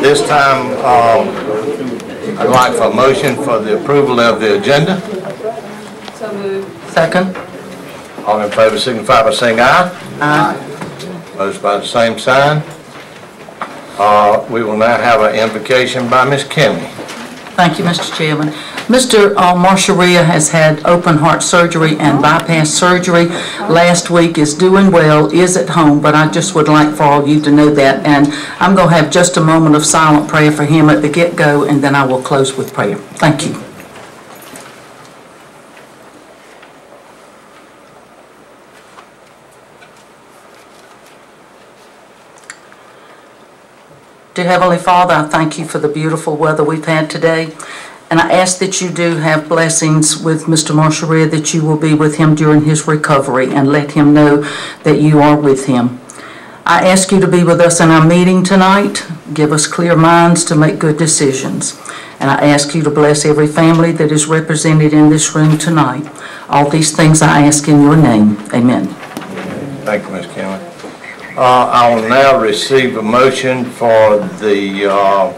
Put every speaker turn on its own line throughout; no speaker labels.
This time, I'd like for a motion for the approval of the agenda.
So moved.
Second.
All in favor signify by saying aye.
Aye.
Opposed by the same sign. We will now have an invocation by Ms. Kimmy.
Thank you, Mr. Chairman. Mr. Marsharia has had open heart surgery and bypass surgery. Last week, is doing well, is at home, but I just would like for all you to know that. And I'm going to have just a moment of silent prayer for him at the get-go, and then I will close with prayer. Thank you. Dear Heavenly Father, I thank you for the beautiful weather we've had today. And I ask that you do have blessings with Mr. Marsharia, that you will be with him during his recovery and let him know that you are with him. I ask you to be with us in our meeting tonight. Give us clear minds to make good decisions. And I ask you to bless every family that is represented in this room tonight. All these things I ask in your name. Amen.
Thank you, Ms. Kimmy. I will now receive a motion for the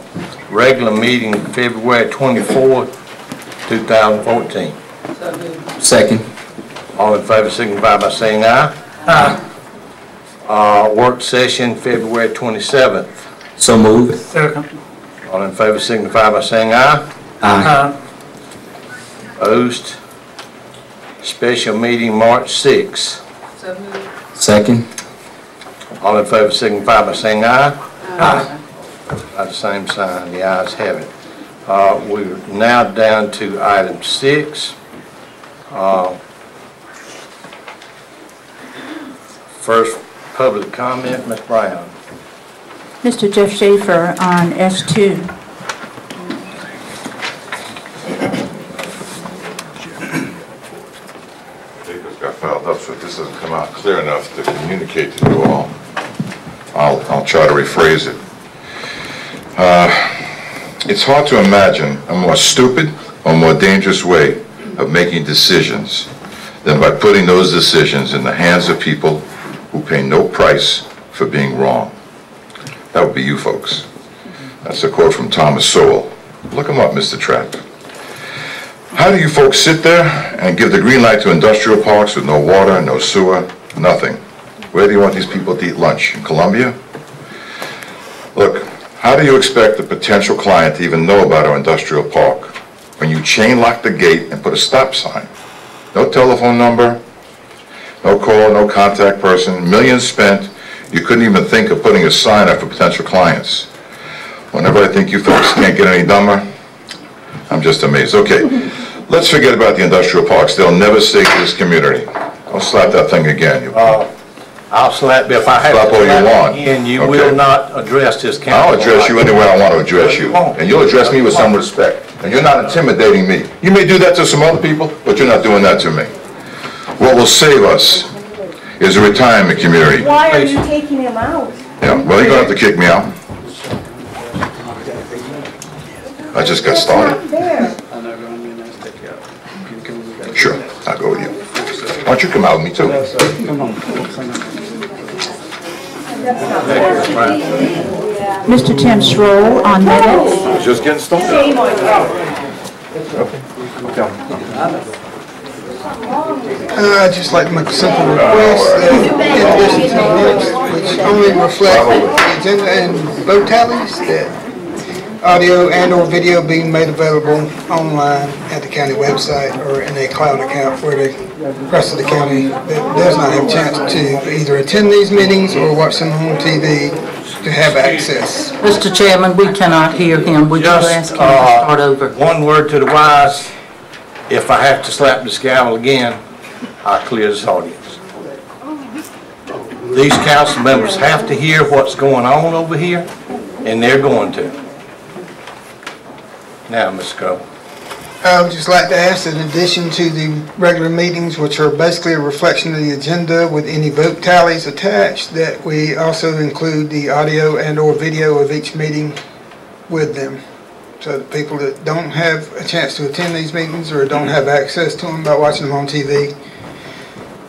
regular meeting February 24, 2014.
Second.
All in favor signify by saying aye. Aye. Work session February 27th.
So moved.
Second.
All in favor signify by saying aye.
Aye.
Opposed? Special meeting March 6th.
So moved.
Second.
All in favor signify by saying aye. Aye. By the same sign, the ayes have it. We're now down to item 6. First public comment, Ms. Brown.
Mr. Jeff Schaefer on S2.
Papers got piled up, so if this doesn't come out clear enough to communicate to you all, I'll try to rephrase it. It's hard to imagine a more stupid or more dangerous way of making decisions than by putting those decisions in the hands of people who pay no price for being wrong. That would be you folks. That's a quote from Thomas Sowell. Look him up, Mr. Trapp. How do you folks sit there and give the green light to industrial parks with no water, no sewer, nothing? Where do you want these people to eat lunch? In Columbia? Look, how do you expect a potential client to even know about our industrial park when you chain lock the gate and put a stop sign? No telephone number, no call, no contact person, millions spent. You couldn't even think of putting a sign up for potential clients. Whenever I think you folks can't get any dumber, I'm just amazed. Okay, let's forget about the industrial parks. They'll never stay to this community. Don't slap that thing again.
I'll slap you if I have
Slap
to
all you
slap
want.
again. You
Okay.
will not address this council.
I'll address you any way I want to address you. And you'll address me with some respect. And you're not intimidating me. You may do that to some other people, but you're not doing that to me. What will save us is a retirement community.
Why are you taking him out?
Yeah, well, you're going to have to kick me out. I just got started. Sure, I'll go with you. Why don't you come out with me too?
Mr. Tim Schroll on minutes.
Just getting started.
I'd just like to make a simple request that in addition to the minutes, which only reflect the agenda and vote tallies, that audio and or video being made available online at the county website or in a cloud account where the rest of the county that does not have a chance to either attend these meetings or watch them on TV to have access.
Mr. Chairman, we cannot hear him. Would you ask him to start over?
One word to the wise. If I have to slap this gavel again, I'll clear this audience. These council members have to hear what's going on over here, and they're going to. Now, Ms. Crowe.
I would just like to ask that in addition to the regular meetings, which are basically a reflection of the agenda with any vote tallies attached, that we also include the audio and or video of each meeting with them. So the people that don't have a chance to attend these meetings or don't have access to them by watching them on TV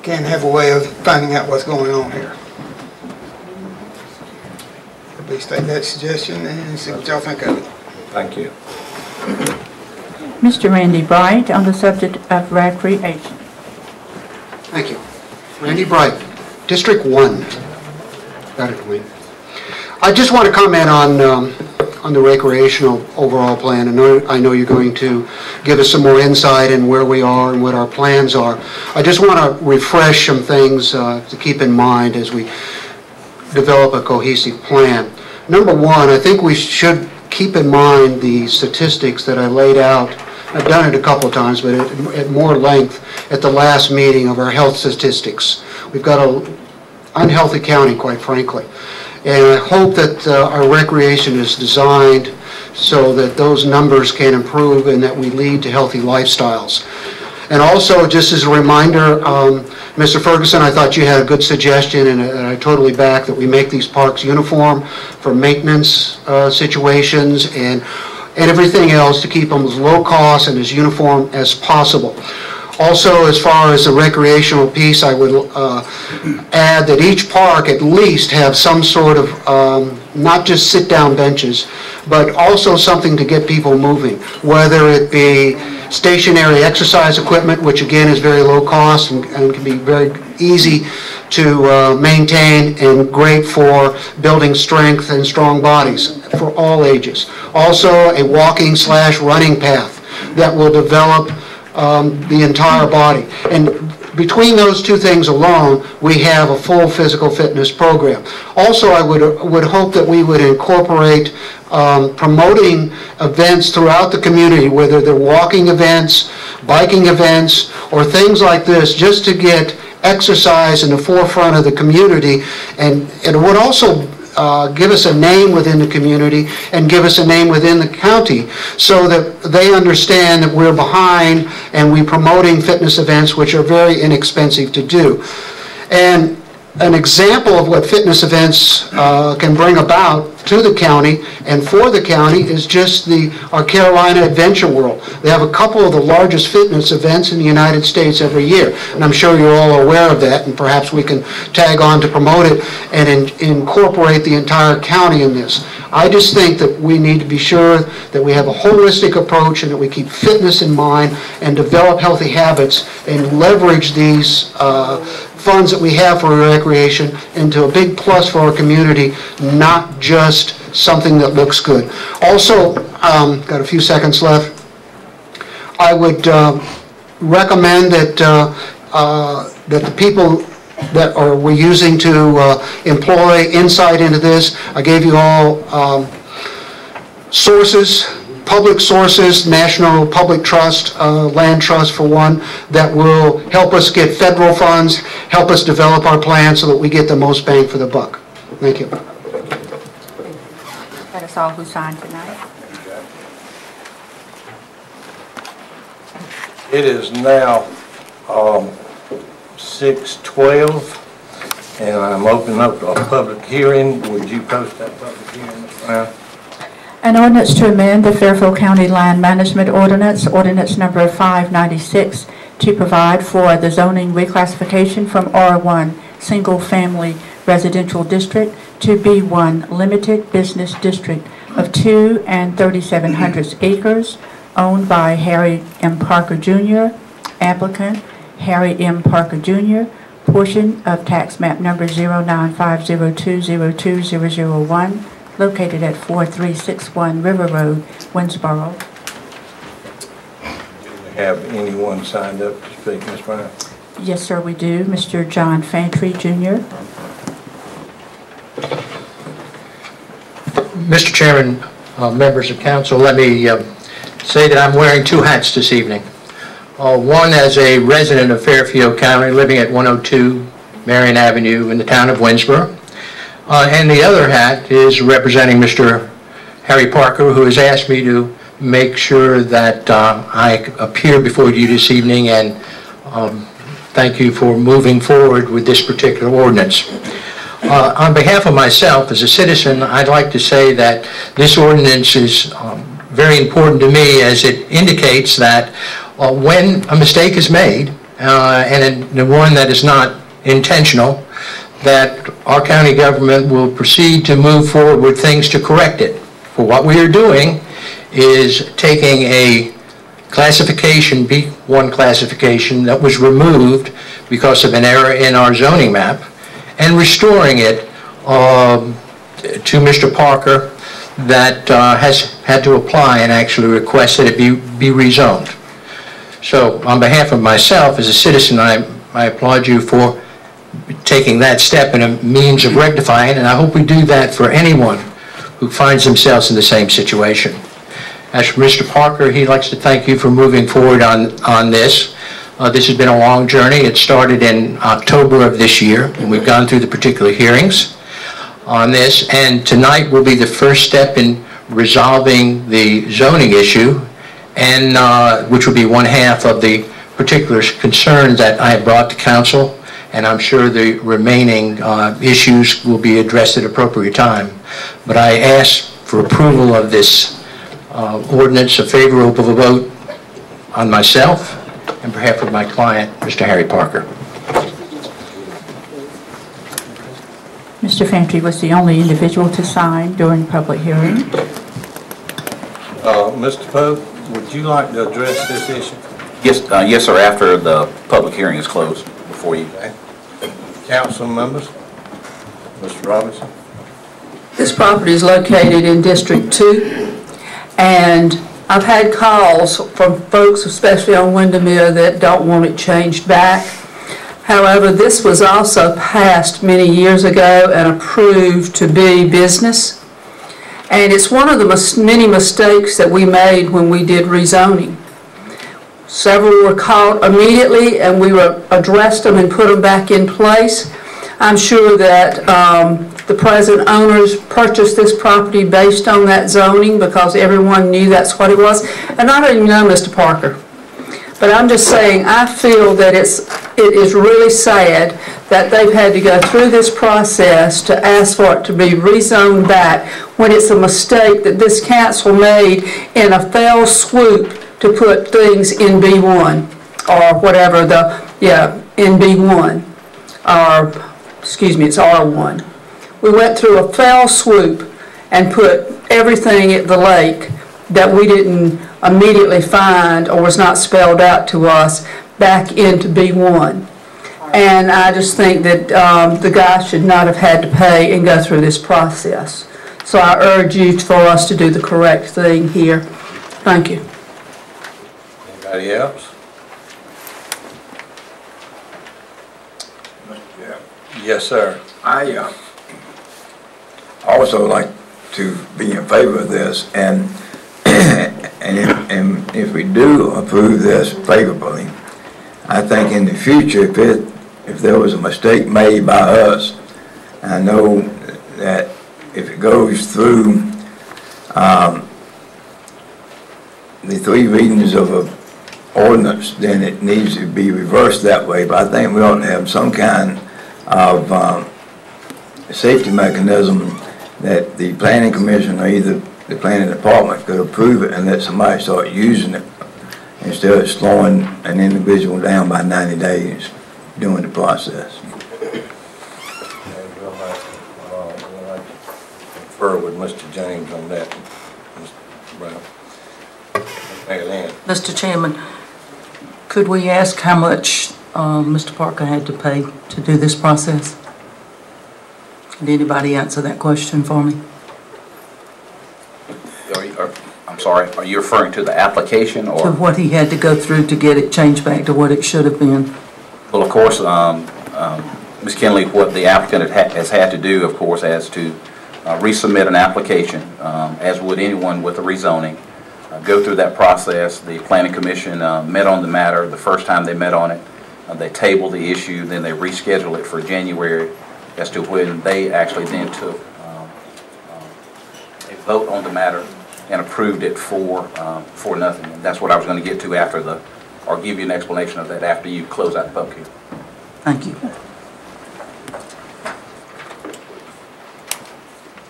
can't have a way of finding out what's going on here. Please take that suggestion and see what y'all think of it.
Thank you.
Mr. Randy Bright on the subject of recreation.
Thank you. Randy Bright, District 1. Got it, Wayne. I just want to comment on the recreational overall plan. I know you're going to give us some more insight in where we are and what our plans are. I just want to refresh some things to keep in mind as we develop a cohesive plan. Number one, I think we should keep in mind the statistics that I laid out. I've done it a couple of times, but at more length at the last meeting of our health statistics. We've got an unhealthy county, quite frankly. And I hope that our recreation is designed so that those numbers can improve and that we lead to healthy lifestyles. And also, just as a reminder, Mr. Ferguson, I thought you had a good suggestion, and I totally back that we make these parks uniform for maintenance situations and everything else to keep them as low cost and as uniform as possible. Also, as far as the recreational piece, I would add that each park at least have some sort of, not just sit-down benches, but also something to get people moving, whether it be stationary exercise equipment, which again is very low cost and can be very easy to maintain and great for building strength and strong bodies for all ages. Also, a walking/running path that will develop the entire body. And between those two things alone, we have a full physical fitness program. Also, I would hope that we would incorporate promoting events throughout the community, whether they're walking events, biking events, or things like this, just to get exercise in the forefront of the community. And it would also give us a name within the community and give us a name within the county so that they understand that we're behind and we're promoting fitness events which are very inexpensive to do. And an example of what fitness events can bring about to the county and for the county is just our Carolina Adventure World. They have a couple of the largest fitness events in the United States every year, and I'm sure you're all aware of that, and perhaps we can tag on to promote it and incorporate the entire county in this. I just think that we need to be sure that we have a holistic approach and that we keep fitness in mind and develop healthy habits and leverage these funds that we have for recreation into a big plus for our community, not just something that looks good. Also, got a few seconds left, I would recommend that that the people that we're using to employ insight into this, I gave you all sources, public sources, National Public Trust, Land Trust for one, that will help us get federal funds, help us develop our plan so that we get the most bang for the buck. Thank you.
That is all who signed tonight.
It is now 6:12, and I'm opening up a public hearing. Would you post that public hearing, Ms. Brown?
An ordinance to amend the Fairfield County Land Management Ordinance, ordinance number 596, to provide for the zoning reclassification from R1 Single Family Residential District to B1 Limited Business District of 2 3/3700 acres, owned by Harry M. Parker Jr., applicant Harry M. Parker Jr., portion of tax map number 09502020001, located at 4361 River Road, Winsboro.
Do we have anyone signed up to speak, Ms. Brown?
Yes, sir, we do. Mr. John Fantry, Jr.
Mr. Chairman, members of council, let me say that I'm wearing two hats this evening. One as a resident of Fairfield County, living at 102 Marion Avenue in the town of Winsboro. And the other hat is representing Mr. Harry Parker, who has asked me to make sure that I appear before you this evening, and thank you for moving forward with this particular ordinance. On behalf of myself as a citizen, I'd like to say that this ordinance is very important to me, as it indicates that when a mistake is made, and the one that is not intentional, that our county government will proceed to move forward with things to correct it. For what we are doing is taking a classification, B1 classification, that was removed because of an error in our zoning map, and restoring it to Mr. Parker, that has had to apply and actually request that it be rezoned. So on behalf of myself as a citizen, I applaud you for taking that step and a means of rectifying, and I hope we do that for anyone who finds themselves in the same situation. As for Mr. Parker, he likes to thank you for moving forward on this. This has been a long journey. It started in October of this year, and we've gone through the particular hearings on this, and tonight will be the first step in resolving the zoning issue, and which will be one half of the particular concerns that I have brought to council, and I'm sure the remaining issues will be addressed at appropriate time. But I ask for approval of this ordinance, a favorable vote on myself and behalf of my client, Mr. Harry Parker.
Mr. Fantry was the only individual to sign during public hearing.
Mr. Pope, would you like to address this issue?
Yes, sir, after the public hearing is closed, before you.
Okay. Council members, Mr. Robinson.
This property is located in District 2, and I've had calls from folks, especially on Windermere, that don't want it changed back. However, this was also passed many years ago and approved to be business. And it's one of the many mistakes that we made when we did rezoning. Several were caught immediately, and we addressed them and put them back in place. I'm sure that the present owners purchased this property based on that zoning because everyone knew that's what it was. And I don't even know Mr. Parker. But I'm just saying, I feel that it is really sad that they've had to go through this process to ask for it to be rezoned back when it's a mistake that this council made in a fell swoop to put things in B1 or whatever in B1, or excuse me, it's R1. We went through a fell swoop and put everything at the lake that we didn't immediately find or was not spelled out to us back into B1. And I just think that the guy should not have had to pay and go through this process. So I urge you for us to do the correct thing here. Thank you.
Anybody else? Yes, sir.
I also like to be in favor of this, and if we do approve this favorably, I think in the future, if there was a mistake made by us, I know that if it goes through the 3 readings of an ordinance, then it needs to be reversed that way. But I think we ought to have some kind of safety mechanism that the planning commission or either the planning department could approve it and let somebody start using it instead of slowing an individual down by 90 days during the process.
We'll have to confer with Mr. James on that. Mr. Brown.
Mr. Chairman, could we ask how much Mr. Parker had to pay to do this process? Did anybody answer that question for me?
I'm sorry, are you referring to the application or?
To what he had to go through to get it changed back to what it should have been.
Well, of course, Ms. Kinley, what the applicant has had to do, of course, is to resubmit an application, as would anyone with a rezoning. Go through that process. The Planning Commission met on the matter the first time they met on it. They tabled the issue, then they rescheduled it for January as to when they actually then took a vote on the matter and approved it for nothing. And that's what I was going to get to after or give you an explanation of that after you close out the public hearing.
Thank you.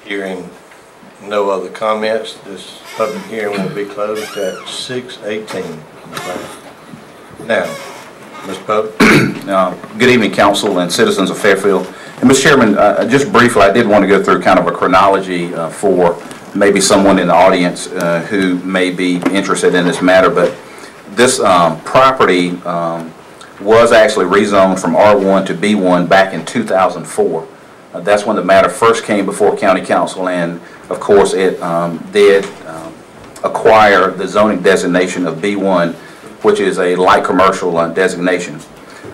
Hearing no other comments, this public hearing will be closed at 6:18. Now, Ms. Pope?
Good evening, council and citizens of Fairfield. And Mr. Chairman, just briefly, I did want to go through kind of a chronology for maybe someone in the audience who may be interested in this matter, but this property was actually rezoned from R1 to B1 back in 2004. That's when the matter first came before County Council, and of course it did acquire the zoning designation of B1, which is a light commercial designation.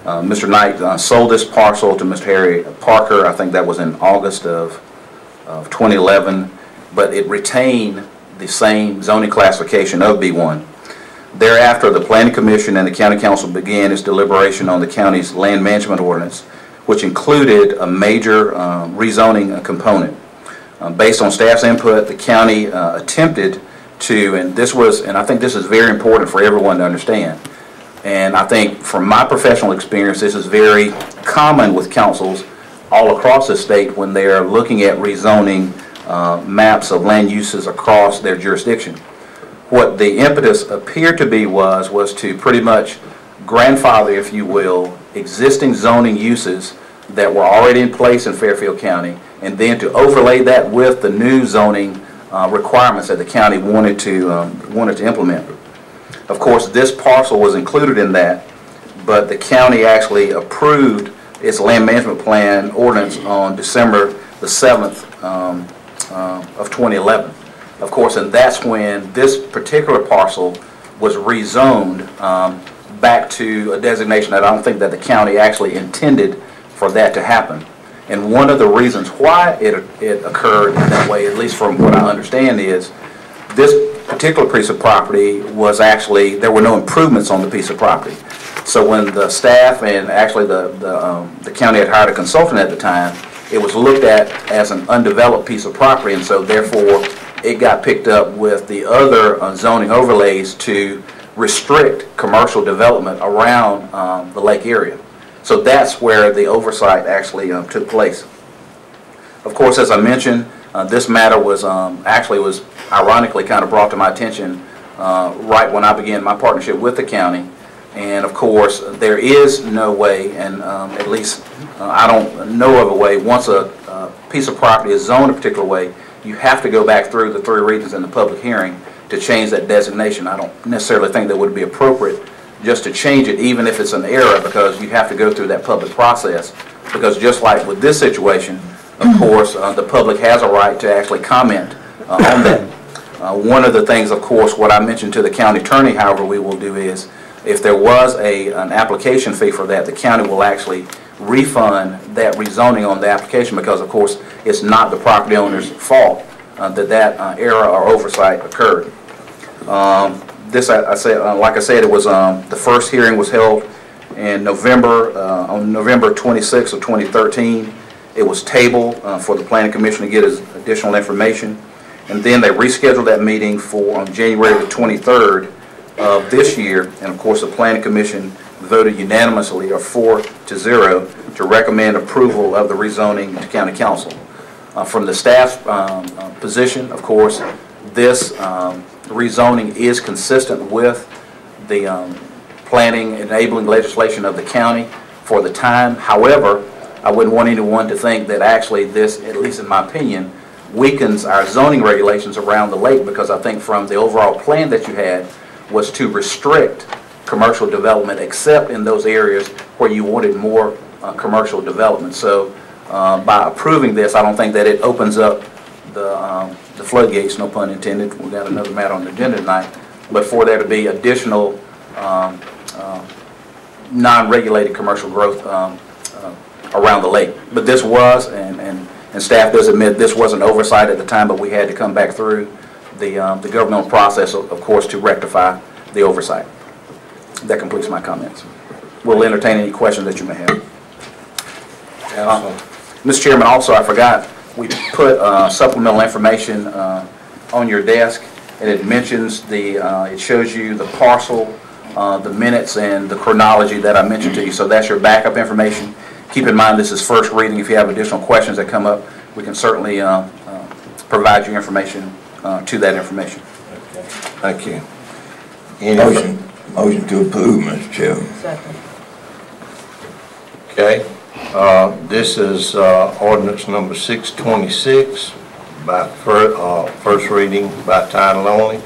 Mr. Knight sold this parcel to Mr. Harry Parker. I think that was in August of 2011, but it retained the same zoning classification of B1. Thereafter, the Planning Commission and the County Council began its deliberation on the county's land management ordinance, which included a major rezoning component. Based on staff's input, the county attempted to, and I think this is very important for everyone to understand, and I think from my professional experience, this is very common with councils all across the state when they are looking at rezoning maps of land uses across their jurisdiction. What the impetus appeared to be was to pretty much grandfather, if you will, existing zoning uses that were already in place in Fairfield County, and then to overlay that with the new zoning requirements that the county wanted to implement. Of course, this parcel was included in that, but the county actually approved its land management plan ordinance on December the 7th of 2011. Of course, and that's when this particular parcel was rezoned back to a designation that I don't think that the county actually intended for that to happen. And one of the reasons why it occurred in that way, at least from what I understand, is this particular piece of property was actually, there were no improvements on the piece of property. So when the staff and actually the county had hired a consultant at the time, it was looked at as an undeveloped piece of property, and so therefore it got picked up with the other zoning overlays to restrict commercial development around the lake area. So that's where the oversight actually took place. Of course, as I mentioned, this matter was ironically kind of brought to my attention right when I began my partnership with the county. And of course, there is no way, and at least I don't know of a way, once a piece of property is zoned a particular way, you have to go back through the 3 readings in the public hearing to change that designation. I don't necessarily think that would be appropriate just to change it, even if it's an error, because you have to go through that public process. Because just like with this situation, of course, the public has a right to actually comment on that. One of the things, of course, what I mentioned to the county attorney, however, we will do is, if there was an application fee for that, the county will actually refund that rezoning on the application, because, of course, it's not the property owner's fault that error or oversight occurred. Like I said, it was the first hearing was held in November, on November 26th of 2013. It was tabled for the Planning Commission to get additional information, and then they rescheduled that meeting for January the 23rd of this year, and of course the Planning Commission voted unanimously, or 4-0, to recommend approval of the rezoning to County Council. From the staff position, of course, this rezoning is consistent with the planning enabling legislation of the county for the time. However, I wouldn't want anyone to think that actually this, at least in my opinion, weakens our zoning regulations around the lake, because I think from the overall plan that you had was to restrict commercial development except in those areas where you wanted more commercial development. So by approving this, I don't think that it opens up the floodgates, no pun intended. We've got another matter on the agenda tonight, but for there to be additional non-regulated commercial growth around the lake. But this was, and staff does admit this was an oversight at the time, but we had to come back through the governmental process, of course, to rectify the oversight. That completes my comments. We'll entertain any questions that you may have. Mr. Chairman, also I forgot, we put supplemental information on your desk, and it mentions it shows you the parcel, the minutes, and the chronology that I mentioned to you. So that's your backup information. Keep in mind this is first reading. If you have additional questions that come up, we can certainly provide you information to that information.
Okay. Thank you.
Motion to approve, Mr. Chairman.
Second.
Okay, this is ordinance number 626 by first reading by title only.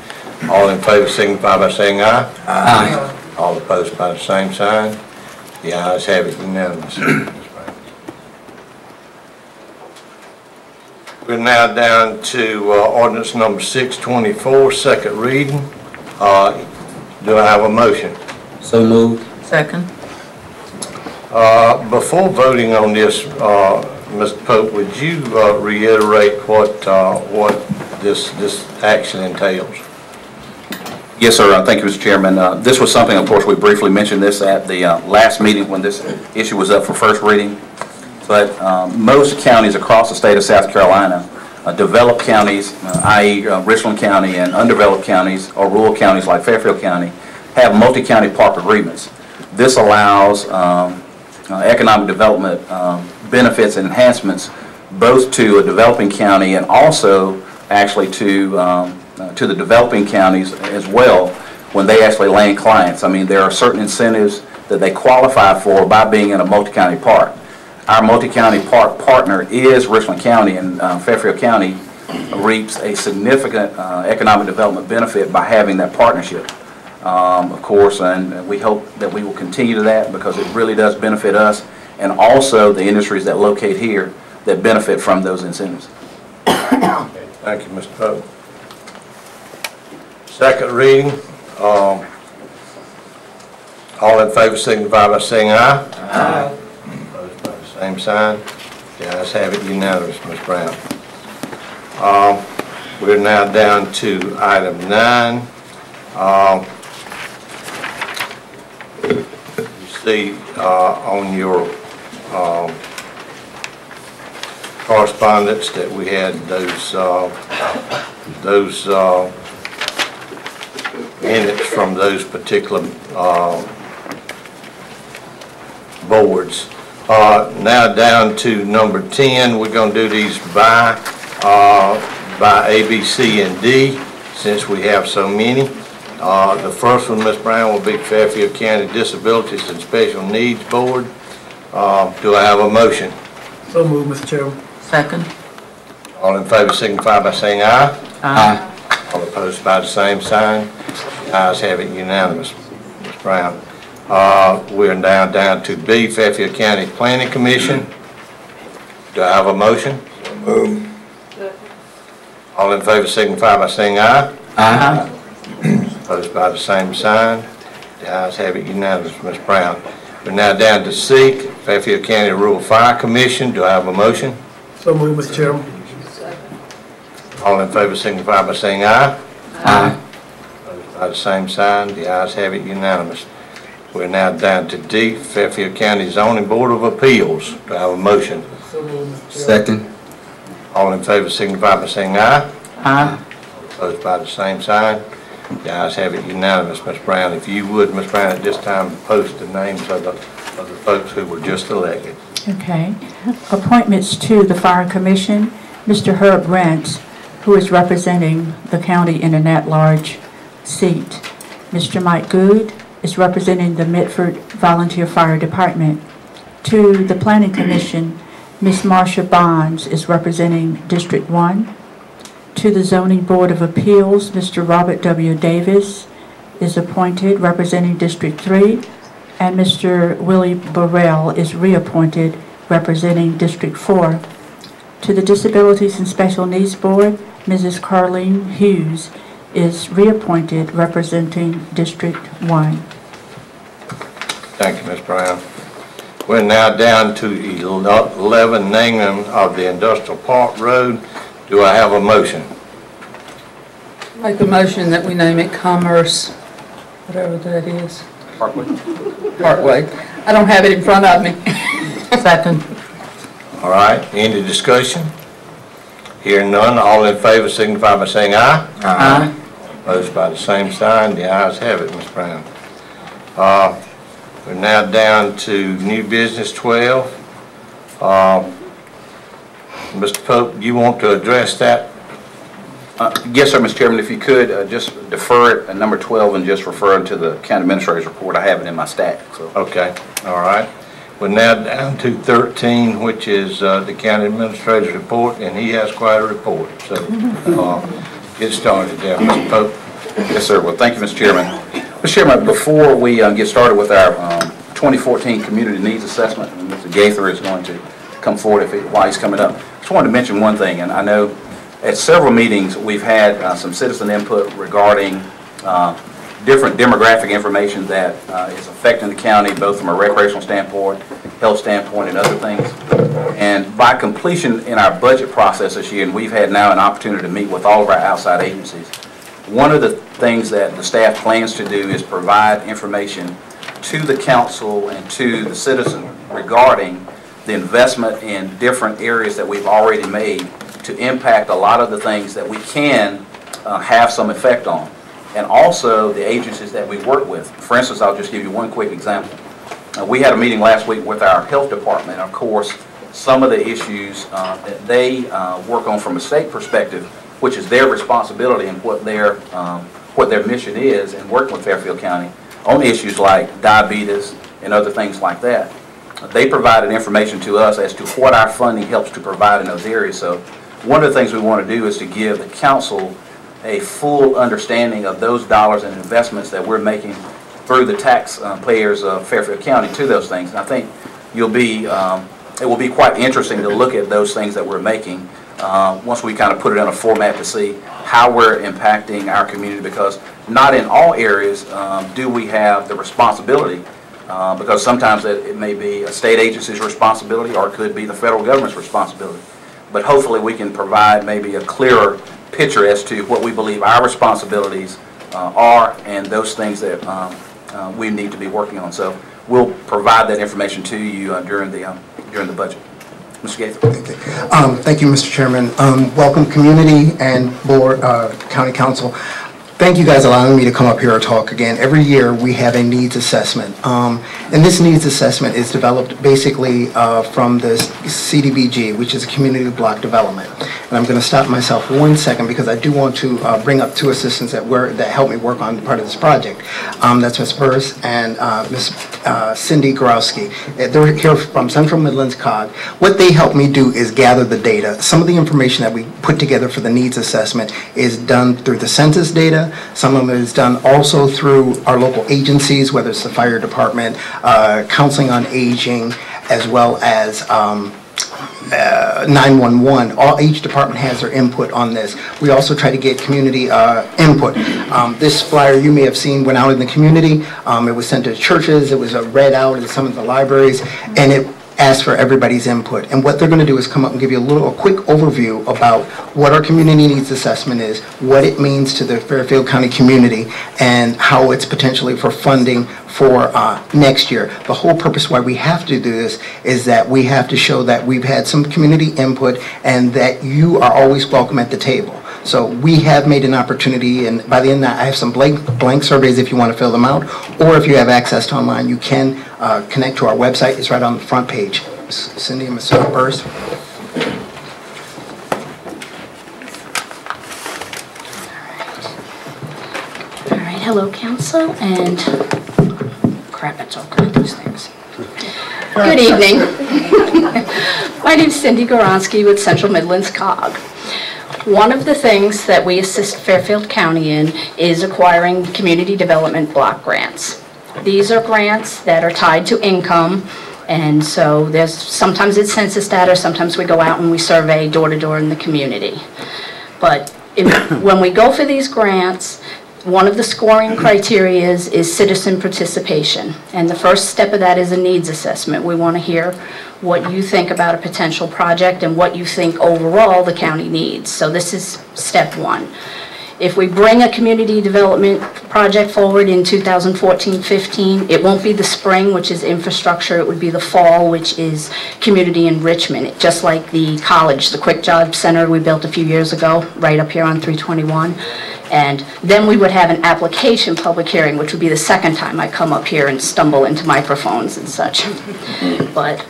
All in favor signify by saying aye.
Aye.
All opposed by the same sign. The ayes have it unanimous. We're now down to ordinance number 624, second reading. Do I have a motion?
So moved.
Second.
Before voting on this, Mr. Pope, would you reiterate what this action entails?
Yes, sir. Thank you, Mr. Chairman. This was something, of course, we briefly mentioned this at the last meeting when this issue was up for first reading. But most counties across the state of South Carolina, developed counties, i.e. Richland County, and undeveloped counties or rural counties like Fairfield County, have multi-county park agreements. This allows economic development benefits and enhancements both to a developing county and also actually to the developing counties as well when they actually land clients. I mean, there are certain incentives that they qualify for by being in a multi-county park. Our multi-county park partner is Richland County, and Fairfield County reaps a significant economic development benefit by having that partnership. Of course, and we hope that we will continue to that because it really does benefit us and also the industries that locate here that benefit from those incentives.
Thank you, Mr. Pope. Second reading. All in favor signify by saying aye. Aye. Opposed by the same sign. The ayes have it unanimous, Ms. Brown. We're now down to item 9. You see on your correspondence that we had those minutes from those particular boards. Now down to number 10. We're going to do these by A, B, C, and D since we have so many. The first one, Ms. Brown, will be Fairfield County Disabilities and Special Needs Board. Do I have a motion?
So moved, Mr. Chairman.
Second.
All in favor signify by saying aye.
Aye.
All opposed by the same sign. The ayes have it unanimous, Ms. Brown. We're now down to B, Fairfield County Planning Commission. Do I have a motion?
So moved.
All in favor signify by saying aye.
Aye.
Opposed by the same sign. The ayes have it unanimous, Ms. Brown. We're now down to C, Fairfield County Rural Fire Commission. Do I have a motion?
So moved, Mr. Chairman.
All in favor signify by saying aye.
Aye.
Opposed by the same sign. The ayes have it unanimous. We're now down to D, Fairfield County Zoning Board of Appeals. Do I have a motion?
So moved, Mr. Chairman.
Second.
All in favor signify by saying aye.
Aye.
Opposed by the same sign. The ayes have it unanimous, Ms. Brown. If you would, Ms. Brown, at this time, post the names of the folks who were just elected.
Okay. Appointments to the Fire Commission. Mr. Herb Rentz, who is representing the county in an at-large seat. Mr. Mike Good is representing the Mitford Volunteer Fire Department. To the Planning Commission, Ms. Marsha Bonds is representing District 1. To the Zoning Board of Appeals, Mr. Robert W. Davis is appointed representing District 3, and Mr. Willie Burrell is reappointed representing District 4. To the Disabilities and Special Needs Board, Mrs. Carlene Hughes is reappointed representing District 1.
Thank you, Ms. Brown. We're now down to 11, naming of the Industrial Park Road. Do I have a motion?
Make a motion that we name it Commerce, whatever that is.
Parkway.
Parkway. I don't have it in front of me.
Second.
All right, any discussion? Hearing none, all in favor signify by saying aye.
Aye.
Opposed by the same sign, the ayes have it, Ms. Brown. We're now down to new business 12. Mr. Pope, you want to address that?
Yes, sir, Mr. Chairman. If you could just defer it at number 12 and just refer to the county administrator's report. I have it in my stack. So.
Okay, all right. We're now down to 13, which is the county administrator's report, and he has quite a report. So get started there, Mr. Pope.
Yes, sir. Well, thank you, Mr. Chairman. Mr. Chairman, before we get started with our 2014 Community Needs Assessment, and Mr. Gaither is going to come forward while he's coming up, I just wanted to mention one thing, and I know at several meetings we've had some citizen input regarding different demographic information that is affecting the county, both from a recreational standpoint, health standpoint, and other things. And by completion in our budget process this year, and we've had now an opportunity to meet with all of our outside agencies, one of the things that the staff plans to do is provide information to the council and to the citizen regarding the investment in different areas that we've already made to impact a lot of the things that we can have some effect on, and also the agencies that we work with. For instance, I'll just give you one quick example. We had a meeting last week with our health department. Of course, some of the issues that they work on from a state perspective, which is their responsibility and what their mission is in working with Fairfield County on issues like diabetes and other things like that. They provided information to us as to what our funding helps to provide in those areas. So one of the things we want to do is to give the council a full understanding of those dollars and investments that we're making through the taxpayers of Fairfield County to those things. And I think it will be quite interesting to look at those things that we're making once we kind of put it in a format to see how we're impacting our community, because not in all areas do we have the responsibility, because sometimes it may be a state agency's responsibility or it could be the federal government's responsibility. But hopefully we can provide maybe a clearer picture as to what we believe our responsibilities are and those things that we need to be working on. So we'll provide that information to you during the budget. Mr. Gaither.
Thank you, Mr. Chairman. Welcome, community and board, county council. Thank you guys allowing me to come up here and talk again. Every year we have a needs assessment. And this needs assessment is developed basically from the CDBG, which is Community Block Development. And I'm going to stop myself for 1 second because I do want to bring up two assistants that helped me work on part of this project. That's Ms. Burris and Ms. Cindy Gorowski. They're here from Central Midlands COG. What they help me do is gather the data. Some of the information that we put together for the needs assessment is done through the census data. Some of it is done also through our local agencies, whether it's the fire department, counseling on aging, as well as 911. Each department has their input on this. We also try to get community input. This flyer you may have seen went out in the community. It was sent to churches. It was read out in some of the libraries, and it asked for everybody's input. And what they're going to do is come up and give you a quick overview about what our community needs assessment is, what it means to the Fairfield County community, and how it's potentially for funding for next year. The whole purpose why we have to do this is that we have to show that we've had some community input and that you are always welcome at the table. So we have made an opportunity, and by the end of that, I have some blank surveys if you want to fill them out, or if you have access to online, you can connect to our website. It's right on the front page. Ms. Cindy and Ms. Burris.
All right, hello, council, and crap, it's all kind of these things. Good evening. My name is Cindy Gorowski with Central Midlands COG. One of the things that we assist Fairfield County in is acquiring community development block grants. These are grants that are tied to income, and so sometimes it's census data, sometimes we go out and we survey door to door in the community. But when we go for these grants, one of the scoring criteria is citizen participation, and the first step of that is a needs assessment. We want to hear what you think about a potential project and what you think overall the county needs. So this is step one. If we bring a community development project forward in 2014-15, it won't be the spring, which is infrastructure, it would be the fall, which is community enrichment. Just like the college, the Quick Job Center we built a few years ago, right up here on 321. And then we would have an application public hearing, which would be the second time I come up here and stumble into microphones and such. But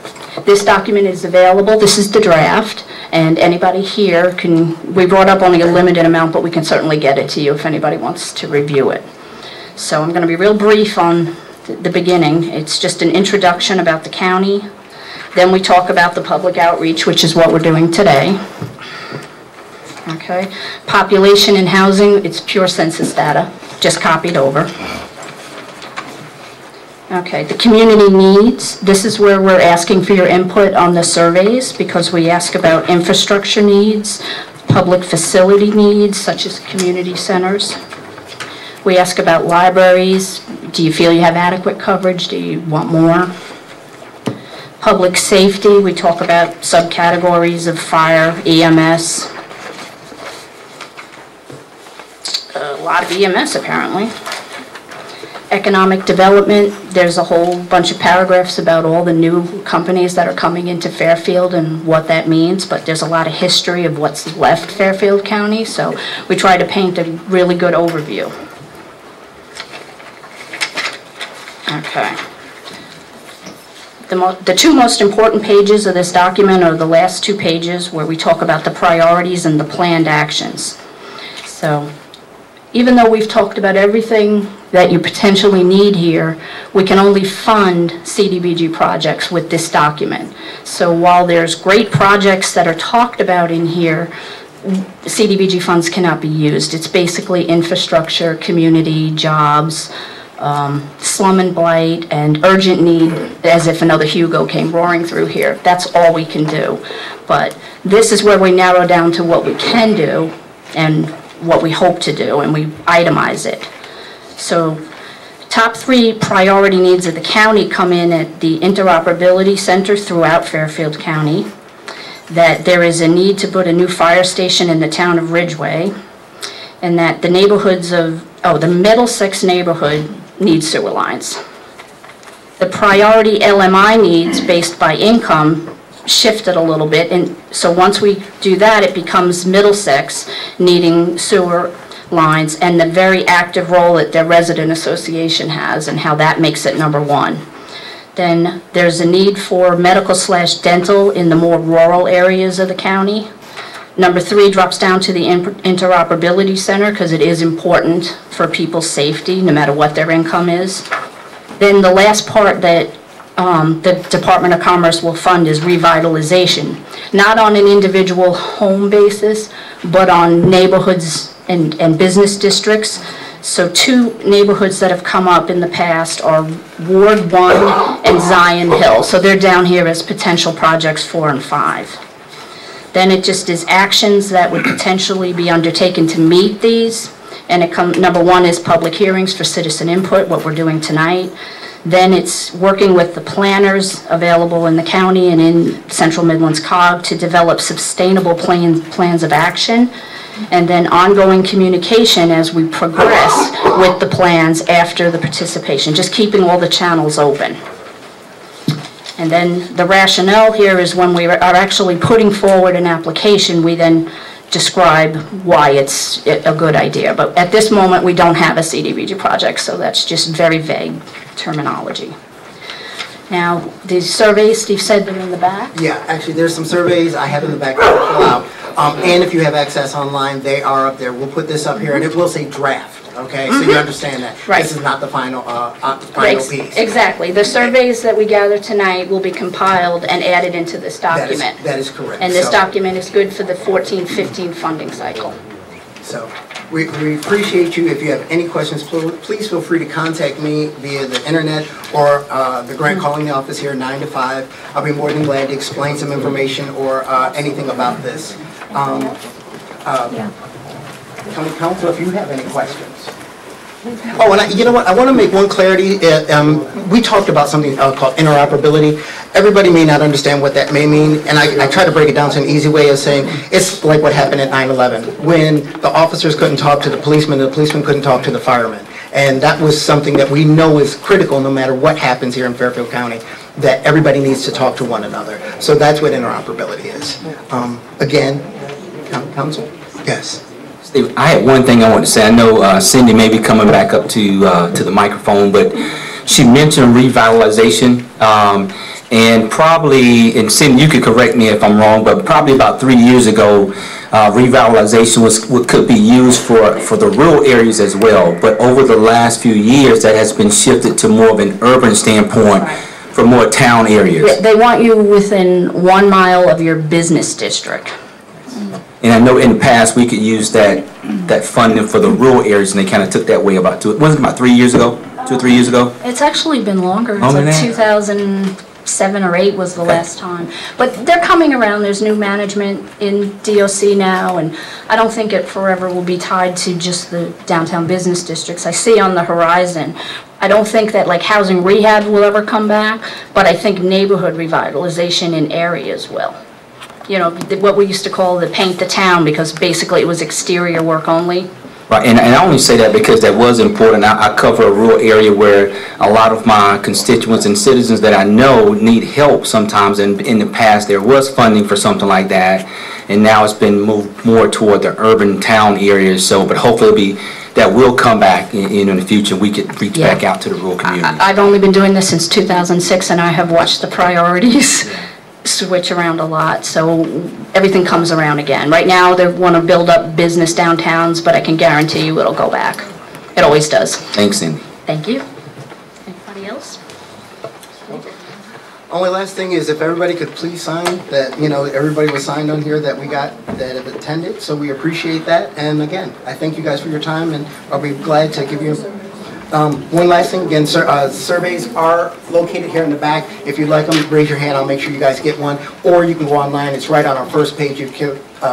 this document is available. This is the draft, and anybody here we brought up only a limited amount, but we can certainly get it to you if anybody wants to review it. So I'm going to be real brief on the beginning. It's just an introduction about the county. Then we talk about the public outreach, which is what we're doing today. Okay. Population and housing, it's pure census data, just copied over. Okay, the community needs, this is where we're asking for your input on the surveys, because we ask about infrastructure needs, public facility needs, such as community centers. We ask about libraries. Do you feel you have adequate coverage? Do you want more? Public safety, we talk about subcategories of fire, EMS. A lot of EMS, apparently. Economic development, there's a whole bunch of paragraphs about all the new companies that are coming into Fairfield and what that means, but there's a lot of history of what's left Fairfield County, so we try to paint a really good overview. Okay. The two most important pages of this document are the last 2 pages where we talk about the priorities and the planned actions. So, even though we've talked about everything that you potentially need here, we can only fund CDBG projects with this document. So while there's great projects that are talked about in here, CDBG funds cannot be used. It's basically infrastructure, community, jobs, slum and blight, and urgent need, as if another Hugo came roaring through here. That's all we can do. But this is where we narrow down to what we can do and what we hope to do, and we itemize it. So top 3 priority needs of the county come in at the interoperability center throughout Fairfield County, that there is a need to put a new fire station in the town of Ridgeway, and that the neighborhoods of, the Middlesex neighborhood needs sewer lines. The priority LMI needs based by income shifted a little bit, and so once we do that, it becomes Middlesex needing sewer lines and the very active role that their resident association has and how that makes it number 1. Then there's a need for medical/dental in the more rural areas of the county. Number 3 drops down to the interoperability center because it is important for people's safety no matter what their income is. Then the last part that the Department of Commerce will fund is revitalization, not on an individual home basis, but on neighborhoods and business districts. So 2 neighborhoods that have come up in the past are Ward 1 and Zion Hill. So they're down here as potential projects 4 and 5. Then it just is actions that would potentially be undertaken to meet these. And number 1 is public hearings for citizen input, what we're doing tonight. Then it's working with the planners available in the county and in Central Midlands COG to develop sustainable plans of action, and then ongoing communication as we progress with the plans after the participation, just keeping all the channels open. And then the rationale here is when we are actually putting forward an application, we then describe why it's a good idea. But at this moment, we don't have a CDBG project, so that's just very vague terminology. Now, the surveys, Steve said they're in the back?
Yeah, actually, there's some surveys I have in the back to fill out. And if you have access online, they are up there. We'll put this up here, and it will say draft. Okay, so you understand that.
Right.
This is not the final piece.
Exactly. The surveys that we gather tonight will be compiled and added into this document.
That is correct.
And this document is good for the 14-15 funding cycle.
So we appreciate you. If you have any questions, please feel free to contact me via the internet or the grant calling office here 9 to 5. I'll be more than glad to explain some information or anything about this. County Council, if you have any questions. Oh, and you know what? I want to make one clarity. We talked about something called interoperability. Everybody may not understand what that may mean, and I try to break it down to an easy way of saying it's like what happened at 9/11 when the officers couldn't talk to the policemen and the policemen couldn't talk to the firemen. And that was something that we know is critical no matter what happens here in Fairfield County, that everybody needs to talk to one another. So that's what interoperability is. Again, County Council? Yes.
Steve, I had one thing I want to say. I know Cindy may be coming back up to the microphone, but she mentioned revitalization, and probably, and Cindy, you could correct me if I'm wrong, but probably about 3 years ago, revitalization could be used for the rural areas as well. But over the last few years, that has been shifted to more of an urban standpoint for more town areas.
They want you within 1 mile of your business district.
And I know in the past, we could use that funding for the rural areas, and they kind of took that way about 2 or 3 years ago? 2 or 3 years ago?
It's actually been longer. It's
Longer
like
than that?
2007 or 8 was the last time. But they're coming around. There's new management in DOC now, and I don't think it forever will be tied to just the downtown business districts. I see on the horizon. I don't think that like housing rehab will ever come back, but I think neighborhood revitalization in areas will. You know, what we used to call the paint the town, because basically it was exterior work only.
Right, and I only say that because that was important. I cover a rural area where a lot of my constituents and citizens that I know need help sometimes, and in the past there was funding for something like that, and now it's been moved more toward the urban town areas. So, but hopefully that will come back in the future. We could reach back out to the rural community.
I've only been doing this since 2006, and I have watched the priorities switch around a lot, so everything comes around again. Right now, they want to build up business downtowns, but I can guarantee you it'll go back. It always does.
Thanks, Cindy.
Thank you. Anybody else?
Only last thing is if everybody could please sign that, you know, everybody was signed on here that we got, that have attended, so we appreciate that. And again, I thank you guys for your time, and I'll be glad to give you one last thing. Again, surveys are located here in the back. If you'd like them, raise your hand. I'll make sure you guys get one. Or you can go online. It's right on our first page of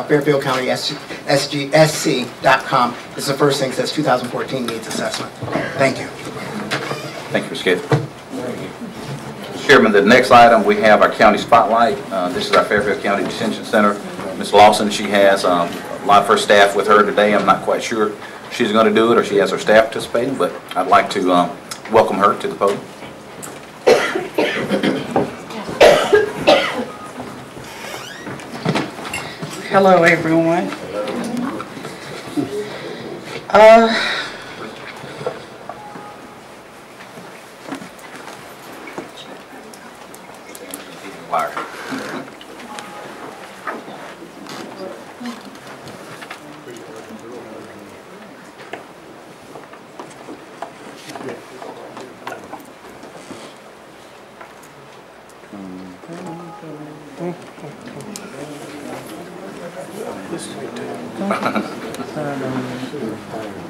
Fairfield County SC.com. It's the first thing that says 2014 needs assessment. Thank you.
Thank you, Mr. Gates. Chairman, the next item, we have our county spotlight. This is our Fairfield County Detention Center. Ms. Lawson, she has a lot of her staff with her today. I'm not quite sure she's going to do it or she has her staff participating, but I'd like to welcome her to the podium.
Hello, everyone.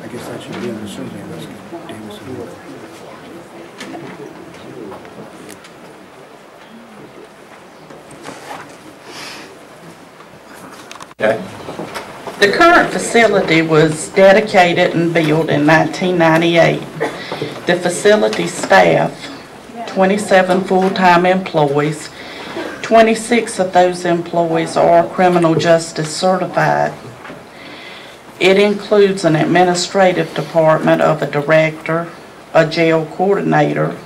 I guess that should be in the survey. Let's get Davis in order.
Okay.
The current facility was dedicated and built in 1998. The facility staff, 27 full-time employees, 26 of those employees are criminal justice certified. It includes an administrative department of a director, a jail coordinator,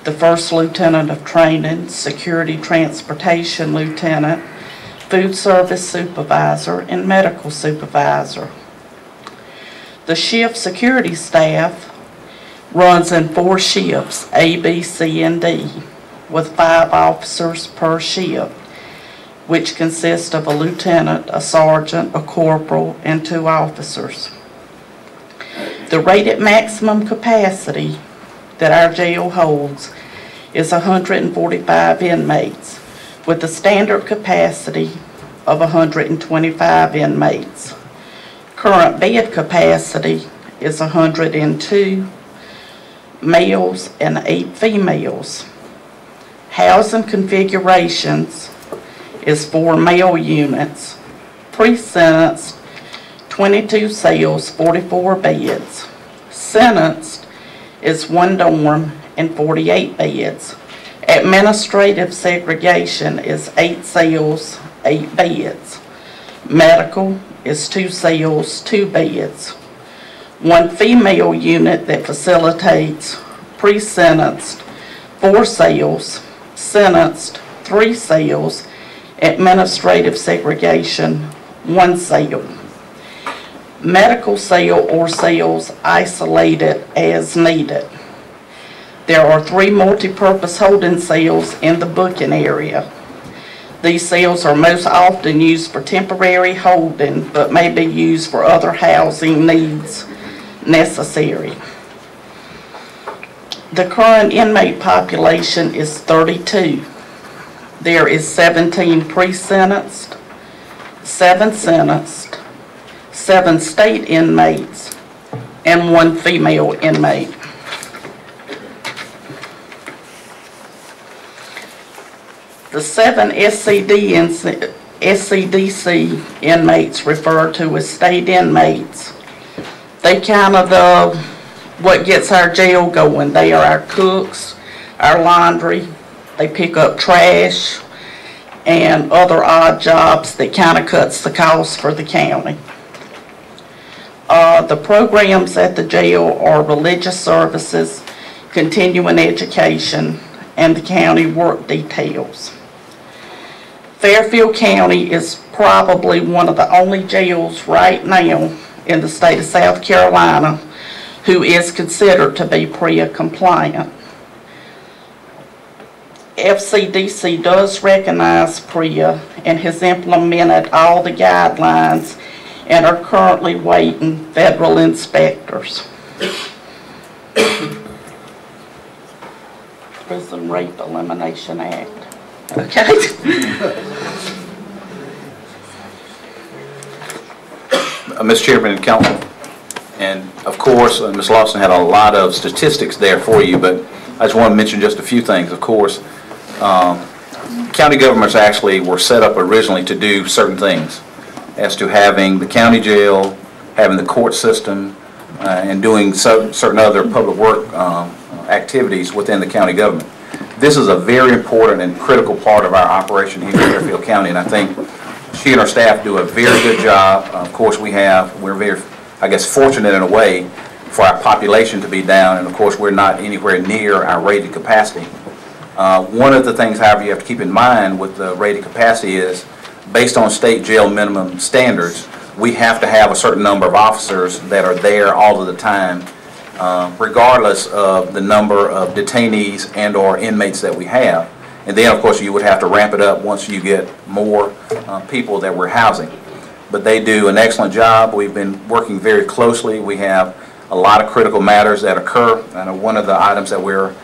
the first lieutenant of training, security transportation lieutenant, food service supervisor, and medical supervisor. The shift security staff runs in 4 shifts, A, B, C, and D, with 5 officers per shift, which consists of a lieutenant, a sergeant, a corporal, and 2 officers. The rated maximum capacity that our jail holds is 145 inmates, with a standard capacity of 125 inmates. Current bed capacity is 102 males and 8 females. Housing configurations is 4 male units, pre-sentenced 22 cells, 44 beds. Sentenced is 1 dorm and 48 beds. Administrative segregation is 8 cells, 8 beds. Medical is 2 cells, 2 beds. 1 female unit that facilitates pre-sentenced 4 cells, sentenced 3 cells, administrative segregation 1 cell. Medical cell or cells isolated as needed. There are 3 multi-purpose holding cells in the booking area. These cells are most often used for temporary holding, but may be used for other housing needs necessary. The current inmate population is 32. There is 17 pre-sentenced, 7 sentenced, 7 state inmates, and 1 female inmate. The 7 SCDC inmates referred to as state inmates, they kind of what gets our jail going. They are our cooks, our laundry, they pick up trash, and other odd jobs that kind of cuts the cost for the county. The programs at the jail are religious services, continuing education, and the county work details. Fairfield County is probably one of the only jails right now in the state of South Carolina who is considered to be PREA compliant. FCDC does recognize PREA and has implemented all the guidelines and are currently waiting federal inspectors. Prison Rape Elimination Act. Okay.
Mr. Chairman and Council, and of course, Ms. Lawson had a lot of statistics there for you, but I just want to mention just a few things. Of course, county governments actually were set up originally to do certain things, as to having the county jail, having the court system, and doing certain other public work activities within the county government. This is a very important and critical part of our operation here in Fairfield County, and I think she and her staff do a very good job. Of course, we're very, I guess, fortunate in a way for our population to be down, and of course, we're not anywhere near our rated capacity. One of the things, however, you have to keep in mind with the rated capacity is, based on state jail minimum standards, we have to have a certain number of officers that are there all of the time, regardless of the number of detainees and or inmates that we have. And then, of course, you would have to ramp it up once you get more people that we're housing. But they do an excellent job. We've been working very closely. We have a lot of critical matters that occur. And one of the items that we'll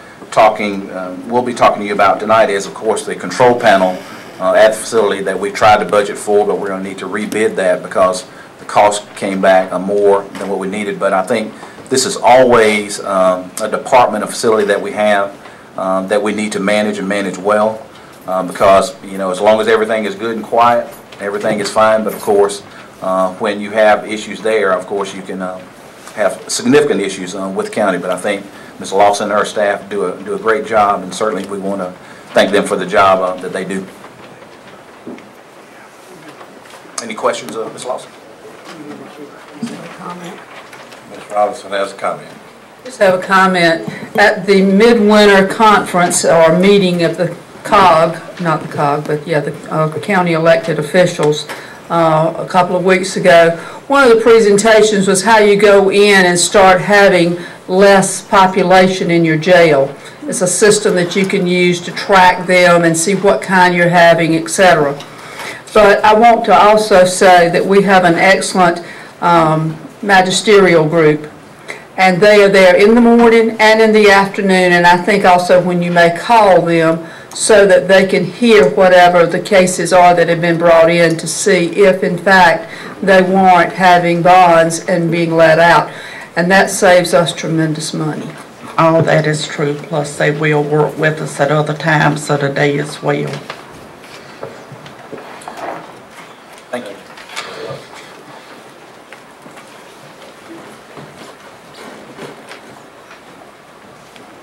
be talking to you about tonight is, of course, the control panel at the facility that we tried to budget for, but we're going to need to rebid that because the cost came back more than what we needed. But I think this is always a department, a facility that we have that we need to manage and manage well, because, you know, as long as everything is good and quiet, everything is fine. But of course, when you have issues there, of course, you can have significant issues with the county. But I think Ms. Lawson and her staff do a great job, and certainly we want to thank them for the job that they do. Any questions of Ms. Lawson?
Ms. Robinson has a comment.
Just have a comment. At the midwinter conference or meeting of the COG, not the COG, but yeah, the county elected officials a couple of weeks ago, one of the presentations was how you go in and start having less population in your jail. It's a system that you can use to track them and see what kind you're having, etc. But I want to also say that we have an excellent magisterial group, and they are there in the morning and in the afternoon, and I think also when you may call them so that they can hear whatever the cases are that have been brought in to see if in fact they warrant having bonds and being let out, and that saves us tremendous money.
All that is true, plus they will work with us at other times of the day as well.
Thank you.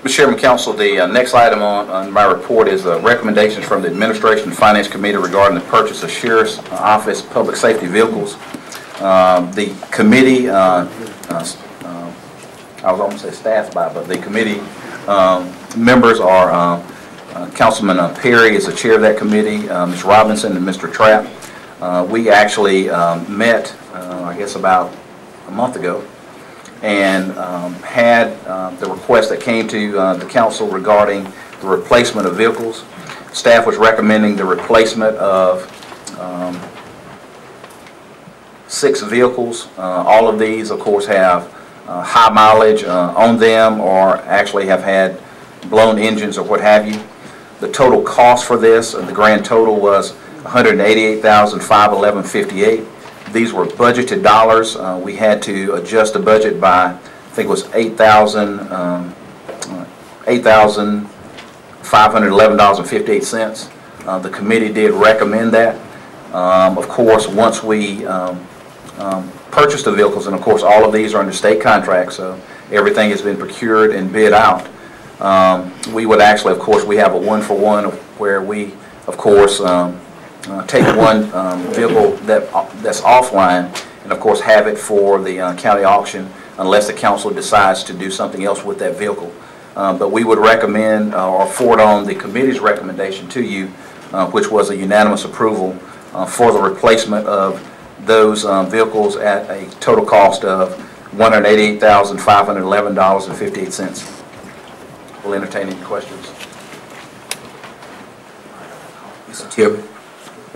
Mr. Chairman, Council, the next item on my report is recommendations from the Administration and Finance Committee regarding the purchase of Sheriff's Office public safety vehicles. The committee, I was almost say staffed by, but the committee members are Councilman Perry is the chair of that committee, Ms. Robinson and Mr. Trapp. We actually met, I guess about a month ago, and had the request that came to the council regarding the replacement of vehicles. Staff was recommending the replacement of 6 vehicles. All of these, of course, have high mileage on them, or actually have had blown engines or what have you. The total cost for this, the grand total, was $188,511.58. These were budgeted dollars. We had to adjust the budget by, I think it was $8,511.58. The committee did recommend that. Of course, once we purchased the vehicles, and of course all of these are under state contracts, so everything has been procured and bid out. We would actually, of course, we have a 1-for-1 where we, of course, take one vehicle that's offline and, of course, have it for the county auction unless the council decides to do something else with that vehicle. But we would recommend or forward on the committee's recommendation to you, which was a unanimous approval for the replacement of those vehicles at a total cost of $188,511.58. We'll entertain any questions.
Mr. Chairman?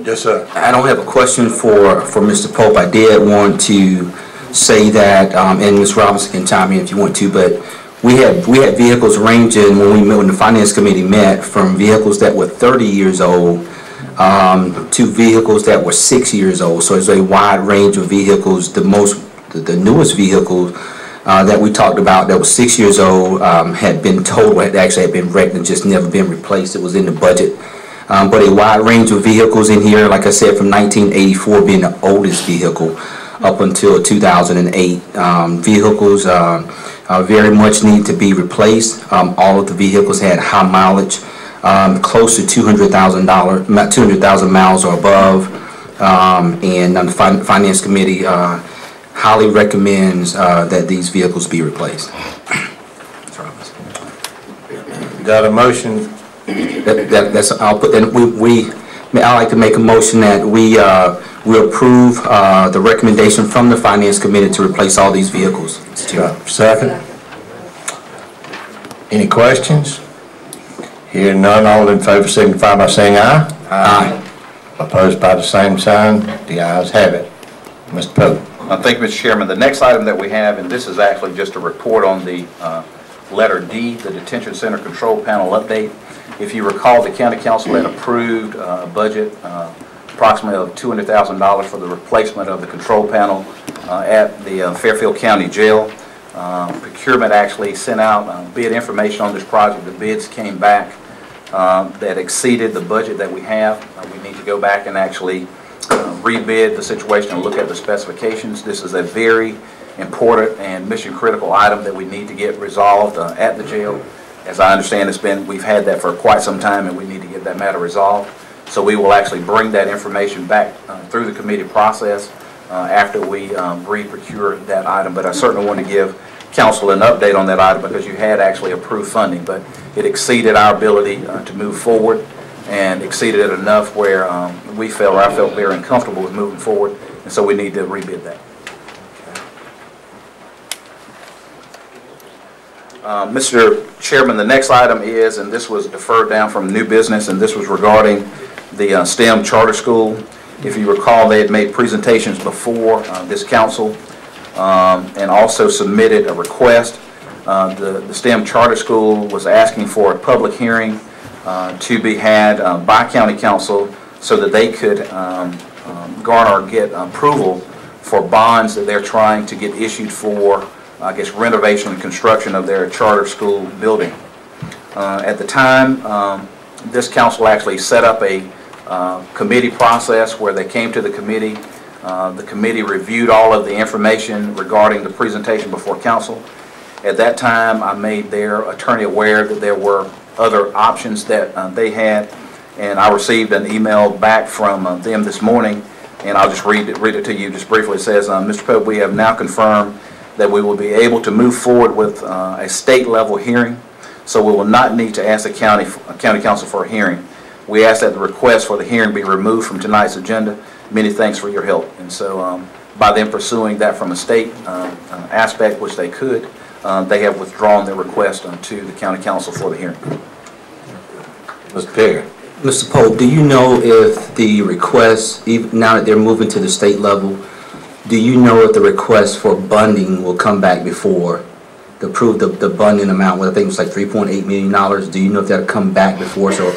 Yes, sir.
I don't have a question for Mr. Pope. I did want to say that, and Ms. Robinson can chime in if you want to, but we had vehicles ranging when the Finance Committee met, from vehicles that were 30 years old to vehicles that were 6 years old. So it's a wide range of vehicles. The newest vehicle that we talked about that was 6 years old had been totaled, had been wrecked and just never been replaced. It was in the budget. But a wide range of vehicles in here, like I said, from 1984 being the oldest vehicle up until 2008. Vehicles very much need to be replaced. All of the vehicles had high mileage, close to 200,000 miles or above, and the Finance Committee highly recommends that these vehicles be replaced.
Got a motion?
I'll put. And I'd like to make a motion that we approve the recommendation from the Finance Committee to replace all these vehicles.
Second. Any questions? Hearing none, all in favor signify by saying aye.
Aye.
Opposed by the same sign. The ayes have it. Mr. Pope.
Thank you, Mr. Chairman. The next item that we have, and this is actually just a report on the letter D, the Detention Center Control Panel update. If you recall, the County Council had approved a budget approximately of $200,000 for the replacement of the control panel at the Fairfield County Jail. Procurement actually sent out bid information on this project. The bids came back that exceeded the budget that we have. We need to go back and actually rebid the situation and look at the specifications. This is a very important and mission critical item that we need to get resolved at the jail. As I understand, we've had that for quite some time, and we need to get that matter resolved. So we will actually bring that information back through the committee process after we re-procure that item. But I certainly want to give council an update on that item because you had actually approved funding, but it exceeded our ability to move forward and exceeded it enough where I felt very uncomfortable with moving forward, and so we need to rebid that. Mr. Chairman, the next item is, and this was deferred down from new business, and this was regarding the STEM charter school. If you recall, they had made presentations before this council and also submitted a request. The STEM charter school was asking for a public hearing to be had by county council so that they could garner or get approval for bonds that they're trying to get issued for, I guess, renovation and construction of their charter school building. At the time, this council actually set up a committee process where they came to the committee. The committee reviewed all of the information regarding the presentation before council. At that time, I made their attorney aware that there were other options that they had, and I received an email back from them this morning, and I'll just read it to you just briefly. It says, Mr. Pope, we have now confirmed that we will be able to move forward with a state level hearing, so we will not need to ask the county council for a hearing. We ask that the request for the hearing be removed from tonight's agenda. Many thanks for your help. And so by them pursuing that from a state aspect, which they could, they have withdrawn their request to the county council for the hearing.
Mr. Perry.
Mr. Pope, do you know if the request, even now that they're moving to the state level, do you know if the request for bonding will come back before the approved the bonding amount? Well, I think it was like $3.8 million. Do you know if that'll come back before? So,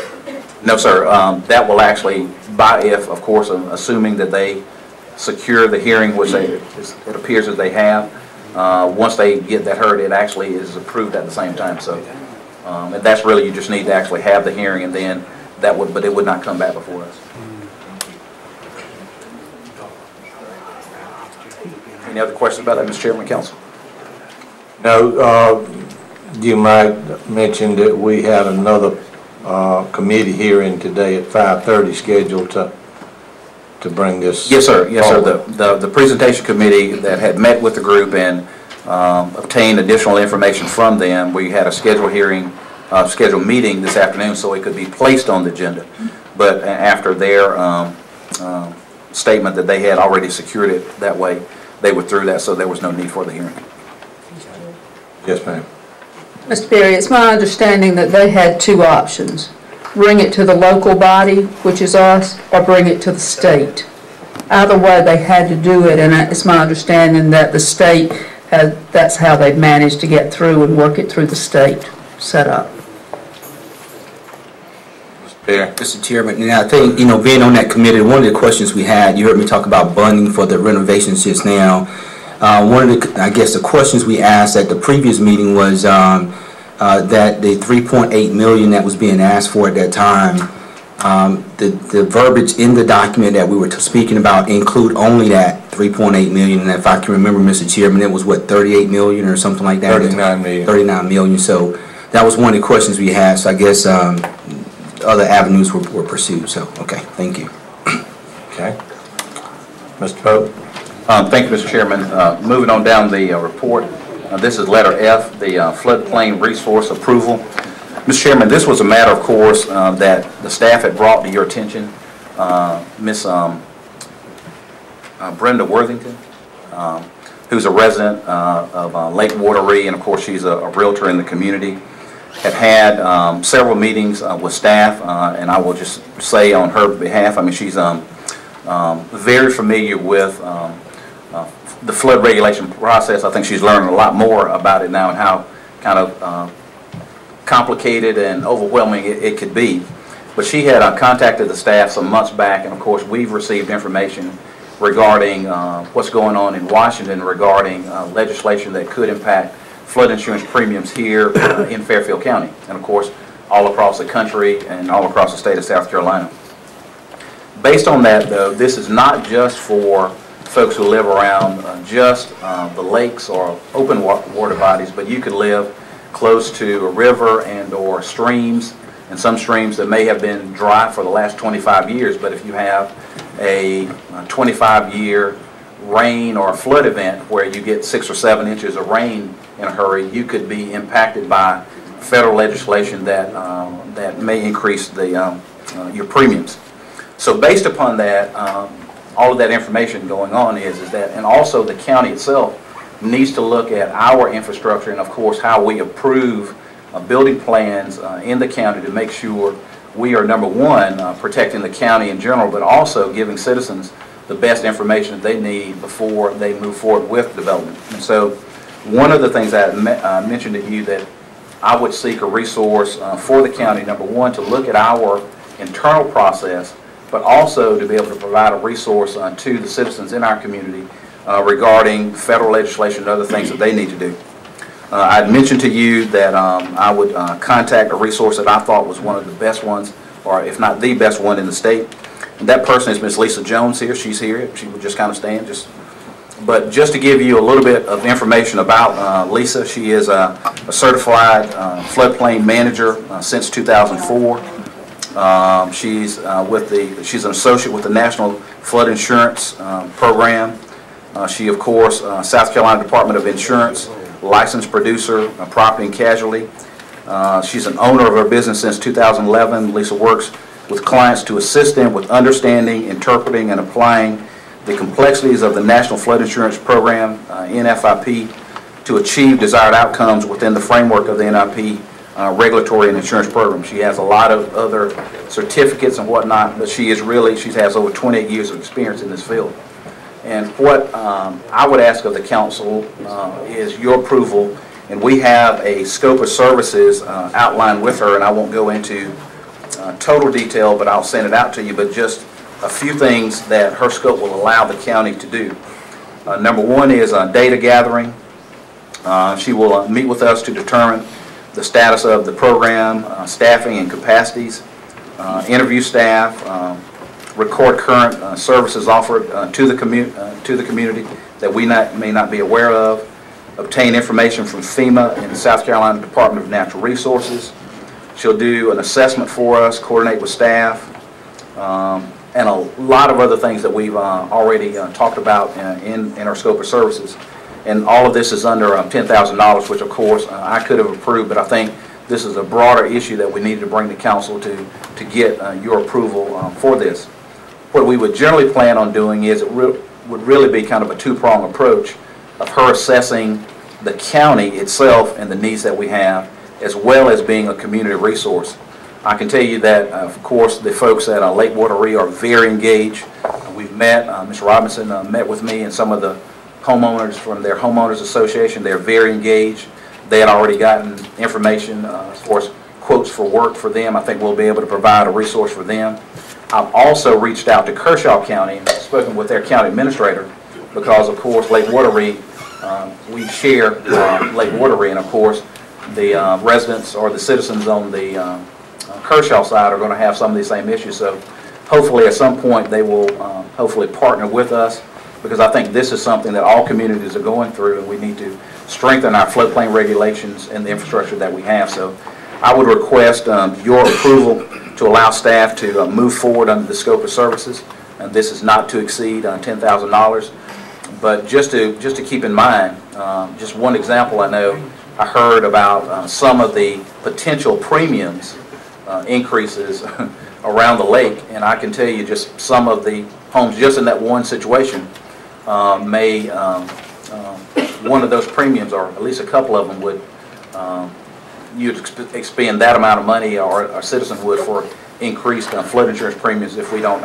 no, sir. That will actually, of course, assuming that they secure the hearing, which it appears that they have. Once they get that heard, it actually is approved at the same time. So, and that's really, you just need to actually have the hearing, and then that would, but it would not come back before us. Any other questions about that, Mr. Chairman, Council?
No. You might mention that we had another committee hearing today at 5:30 scheduled to bring this.
Yes, sir. Yes, forward. Sir. The presentation committee that had met with the group and obtained additional information from them, we had a scheduled hearing, scheduled meeting this afternoon so it could be placed on the agenda. But after their statement that they had already secured it that way, they withdrew that, so there was no need for the hearing.
Yes, ma'am.
Mr. Perry, it's my understanding that they had two options. Bring it to the local body, which is us, or bring it to the state. Either way, they had to do it, and it's my understanding that the state, that's how they've managed to get through and work it through the state setup.
Mr. Chairman, and I think, being on that committee, one of the questions we had, you heard me talk about bonding for the renovations just now. One of the, I guess, the questions we asked at the previous meeting was that the $3.8 million that was being asked for at that time, the verbiage in the document that we were speaking about include only that $3.8 million, and if I can remember, Mr. Chairman, it was what, $38 million or something like that?
$39 million.
$39 million. So that was one of the questions we had. So I guess other avenues were pursued. So okay, thank you.
Okay, Mr. Pope.
Thank you, Mr. Chairman. Moving on down the report, this is letter F, the floodplain resource approval. Mr. Chairman, this was a matter, of course, that the staff had brought to your attention. Miss Brenda Worthington, who's a resident of Lake Wateree, and of course she's a realtor in the community, had several meetings with staff, and I will just say on her behalf, I mean, she's very familiar with the flood regulation process. I think she's learning a lot more about it now and how kind of complicated and overwhelming it could be. But she had contacted the staff some months back, and of course we've received information regarding what's going on in Washington regarding legislation that could impact flood insurance premiums here in Fairfield County, and of course all across the country and all across the state of South Carolina. Based on that, though, this is not just for folks who live around just the lakes or open water bodies, but you could live close to a river and or streams, and some streams that may have been dry for the last 25 years, but if you have a 25-year rain or a flood event where you get 6 or 7 inches of rain in a hurry, you could be impacted by federal legislation that that may increase the your premiums. So based upon that, all of that information going on is that, and also the county itself needs to look at our infrastructure and of course how we approve building plans in the county to make sure we are, number one, protecting the county in general, but also giving citizens the best information that they need before they move forward with development. And so one of the things that I mentioned to you that I would seek a resource for the county, number one, to look at our internal process, but also to be able to provide a resource to the citizens in our community regarding federal legislation and other things that they need to do. I'd mentioned to you that I would contact a resource that I thought was one of the best ones, or if not the best one in the state. And that person is Ms. Lisa Jones here. She's here. She would just kind of stand. But just to give you a little bit of information about Lisa, she is a certified floodplain manager since 2004. She's an associate with the National Flood Insurance Program. She, of course, South Carolina Department of Insurance, licensed producer, property and casualty. She's an owner of her business since 2011. Lisa works with clients to assist them with understanding, interpreting, and applying the complexities of the National Flood Insurance Program, NFIP, to achieve desired outcomes within the framework of the NIP regulatory and insurance programs. She has a lot of other certificates and whatnot, but she has over 28 years of experience in this field. And what I would ask of the council is your approval, and we have a scope of services outlined with her, and I won't go into total detail, but I'll send it out to you, but just a few things that her scope will allow the county to do. Number one is data gathering. She will meet with us to determine the status of the program, staffing and capacities, interview staff, record current services offered to the community that we may not be aware of, obtain information from FEMA and the South Carolina Department of Natural Resources. She'll do an assessment for us, coordinate with staff, and a lot of other things that we've already talked about in our scope of services. And all of this is under $10,000, which of course I could have approved, but I think this is a broader issue that we need to bring to council to get your approval for this. What we would generally plan on doing is it would really be kind of a two-pronged approach of her assessing the county itself and the needs that we have, as well as being a community resource. I can tell you that, of course, the folks at Lake Wateree are very engaged. We've met, Ms. Robinson met with me and some of the homeowners from their homeowners association. They're very engaged. They had already gotten information as far as quotes for work for them. I think we'll be able to provide a resource for them. I've also reached out to Kershaw County and spoken with their county administrator because, of course, Lake Wateree, we share Lake Wateree, and of course the residents or the citizens on the Kershaw side are going to have some of these same issues. So hopefully at some point they will hopefully partner with us, because I think this is something that all communities are going through, and we need to strengthen our floodplain regulations and the infrastructure that we have. So I would request your approval to allow staff to move forward under the scope of services, and this is not to exceed $10,000. But just to keep in mind, just one example, I know I heard about some of the potential premiums increases around the lake, and I can tell you just some of the homes just in that one situation may one of those premiums, or at least a couple of them, would you'd expend that amount of money, or a citizen would, for increased flood insurance premiums if we don't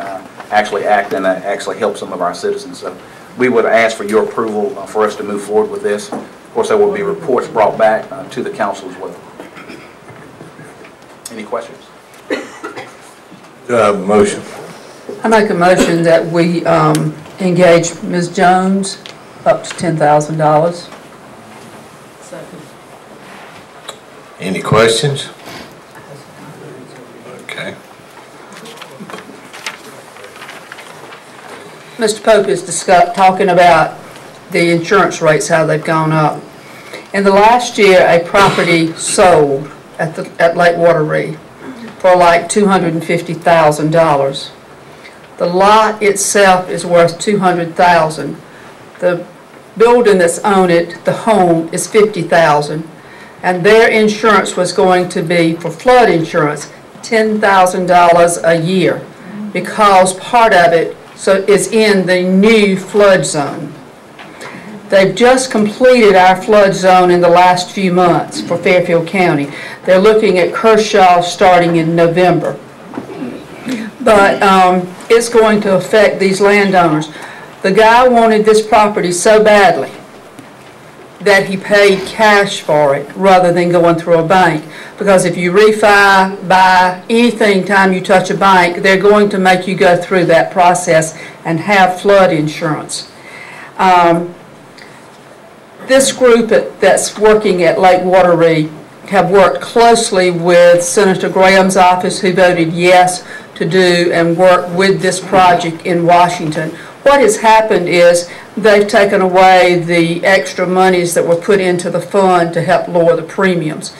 actually act and actually help some of our citizens. So we would ask for your approval for us to move forward with this. Of course, there will be reports brought back to the council as well. Any questions?
Do I have a motion?
I make a motion that we engage Ms. Jones up to $10,000.
Any questions? Okay.
Mr. Pope is talking about the insurance rates, how they've gone up. In the last year, a property sold at Lake Wateree for like $250,000. The lot itself is worth $200,000. The building that's on it, the home, is $50,000. And their insurance was going to be, for flood insurance, $10,000 a year, because part of it is in the new flood zone. They've just completed our flood zone in the last few months for Fairfield County. They're looking at Kershaw starting in November. But it's going to affect these landowners. The guy wanted this property so badly that he paid cash for it rather than going through a bank. Because if you refi, buy anything, time you touch a bank, they're going to make you go through that process and have flood insurance. This group that's working at Lake Wateree have worked closely with Senator Graham's office, who voted yes to do and work with this project in Washington. What has happened is they've taken away the extra monies that were put into the fund to help lower the premiums.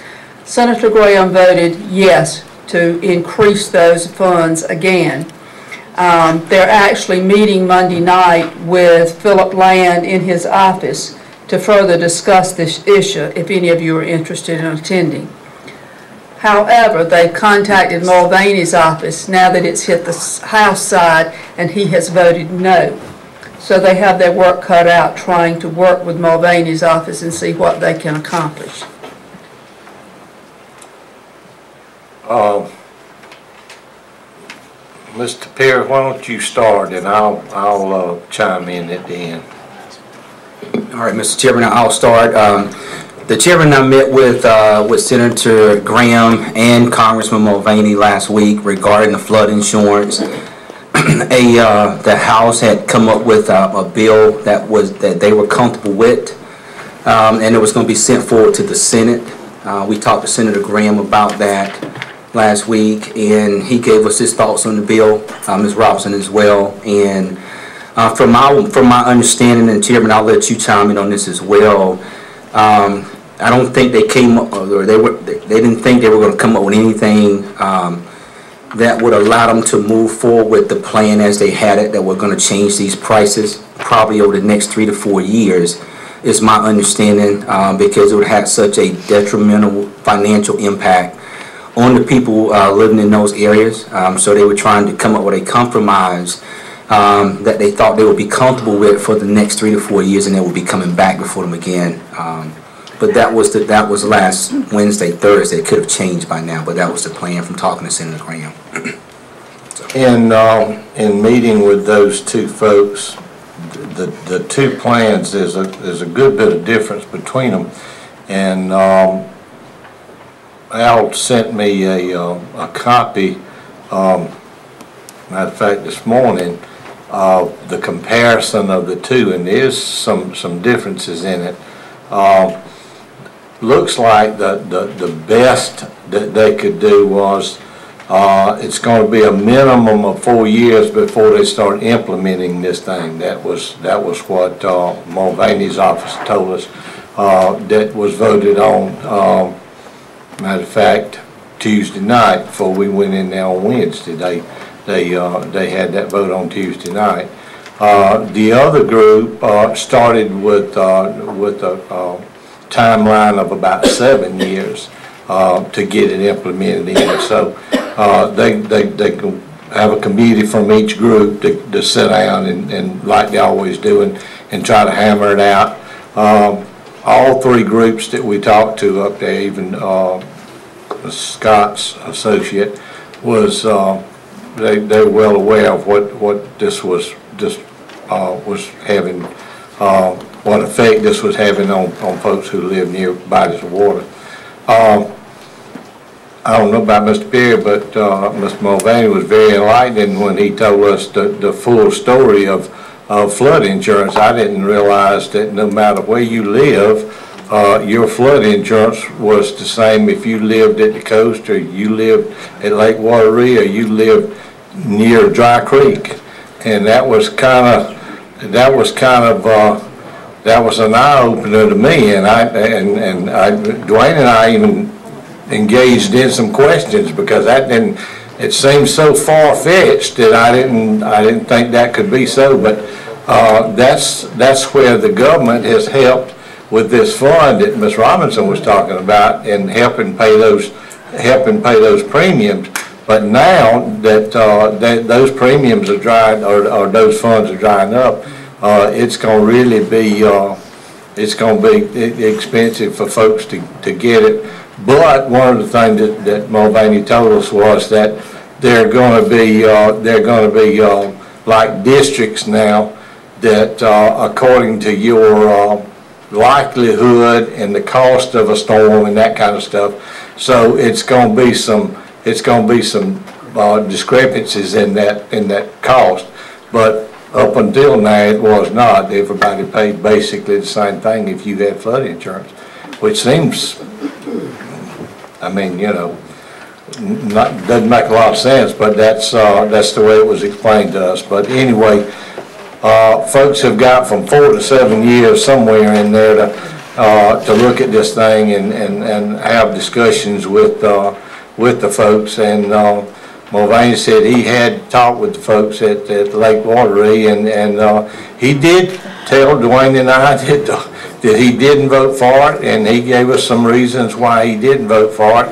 Senator Graham voted yes to increase those funds again. They're actually meeting Monday night with Philip Land in his office to further discuss this issue, if any of you are interested in attending. However, they've contacted Mulvaney's office now that it's hit the House side, and he has voted no. So they have their work cut out trying to work with Mulvaney's office and see what they can accomplish.
Mr. Perry, why don't you start, and I'll chime in at the end.
All right, Mr. Chairman, I'll start. The chairman and I met with Senator Graham and Congressman Mulvaney last week regarding the flood insurance. The House had come up with a bill that they were comfortable with, and it was going to be sent forward to the Senate. We talked to Senator Graham about that last week, and he gave us his thoughts on the bill, Ms. Robinson as well. And from my understanding, and Chairman, I'll let you chime in on this as well. I don't think they came up, or they didn't think they were going to come up with anything that would allow them to move forward with the plan as they had it, that we're going to change these prices probably over the next 3 to 4 years, is my understanding, because it would have such a detrimental financial impact on the people living in those areas. So they were trying to come up with a compromise that they thought they would be comfortable with for the next 3 to 4 years, and they would be coming back before them again. But that was last Wednesday, Thursday. It could have changed by now, but that was the plan from talking to Senator Graham.
In meeting with those two folks, the two plans, there's a good bit of difference between them, and Al sent me a copy, matter of fact this morning, of the comparison of the two, and there's some differences in it. Looks like the best that they could do was it's going to be a minimum of 4 years before they start implementing this thing. That was what Mulvaney's office told us. That was voted on. Matter of fact, Tuesday night before we went in there on Wednesday. They had that vote on Tuesday night. The other group started with a timeline of about 7 years to get it implemented in. So they have a committee from each group to sit down and like they always do and try to hammer it out. All three groups that we talked to up there, even Scott's associate, was they were well aware of what this was having, what effect this was having on folks who live near bodies of water. I don't know about Mr. Perry, but Mr. Mulvaney was very enlightening when he told us the full story of flood insurance. I didn't realize that no matter where you live, your flood insurance was the same if you lived at the coast, or you lived at Lake Wateree, or you lived near Dry Creek. And that was an eye-opener to me, and Dwayne and I even engaged in some questions, because it seemed so far-fetched that I didn't think that could be so. But that's where the government has helped with this fund that Ms. Robinson was talking about, and helping pay those premiums. But now that those premiums are drying, or those funds are drying up, it's going to really be expensive for folks to get it. But one of the things that Mulvaney told us was that they're going to be like districts now, that according to your likelihood and the cost of a storm and that kind of stuff. So it's going to be some discrepancies in that cost. But up until now, it was not. Everybody paid basically the same thing if you had flood insurance, which seems, I mean, you know, doesn't make a lot of sense, but that's the way it was explained to us. But anyway, folks have got from 4 to 7 years somewhere in there to look at this thing and have discussions with the folks. And Mulvaney said he had talked with the folks at Lake Wateree, and he did tell Dwayne and I that he didn't vote for it, and he gave us some reasons why he didn't vote for it,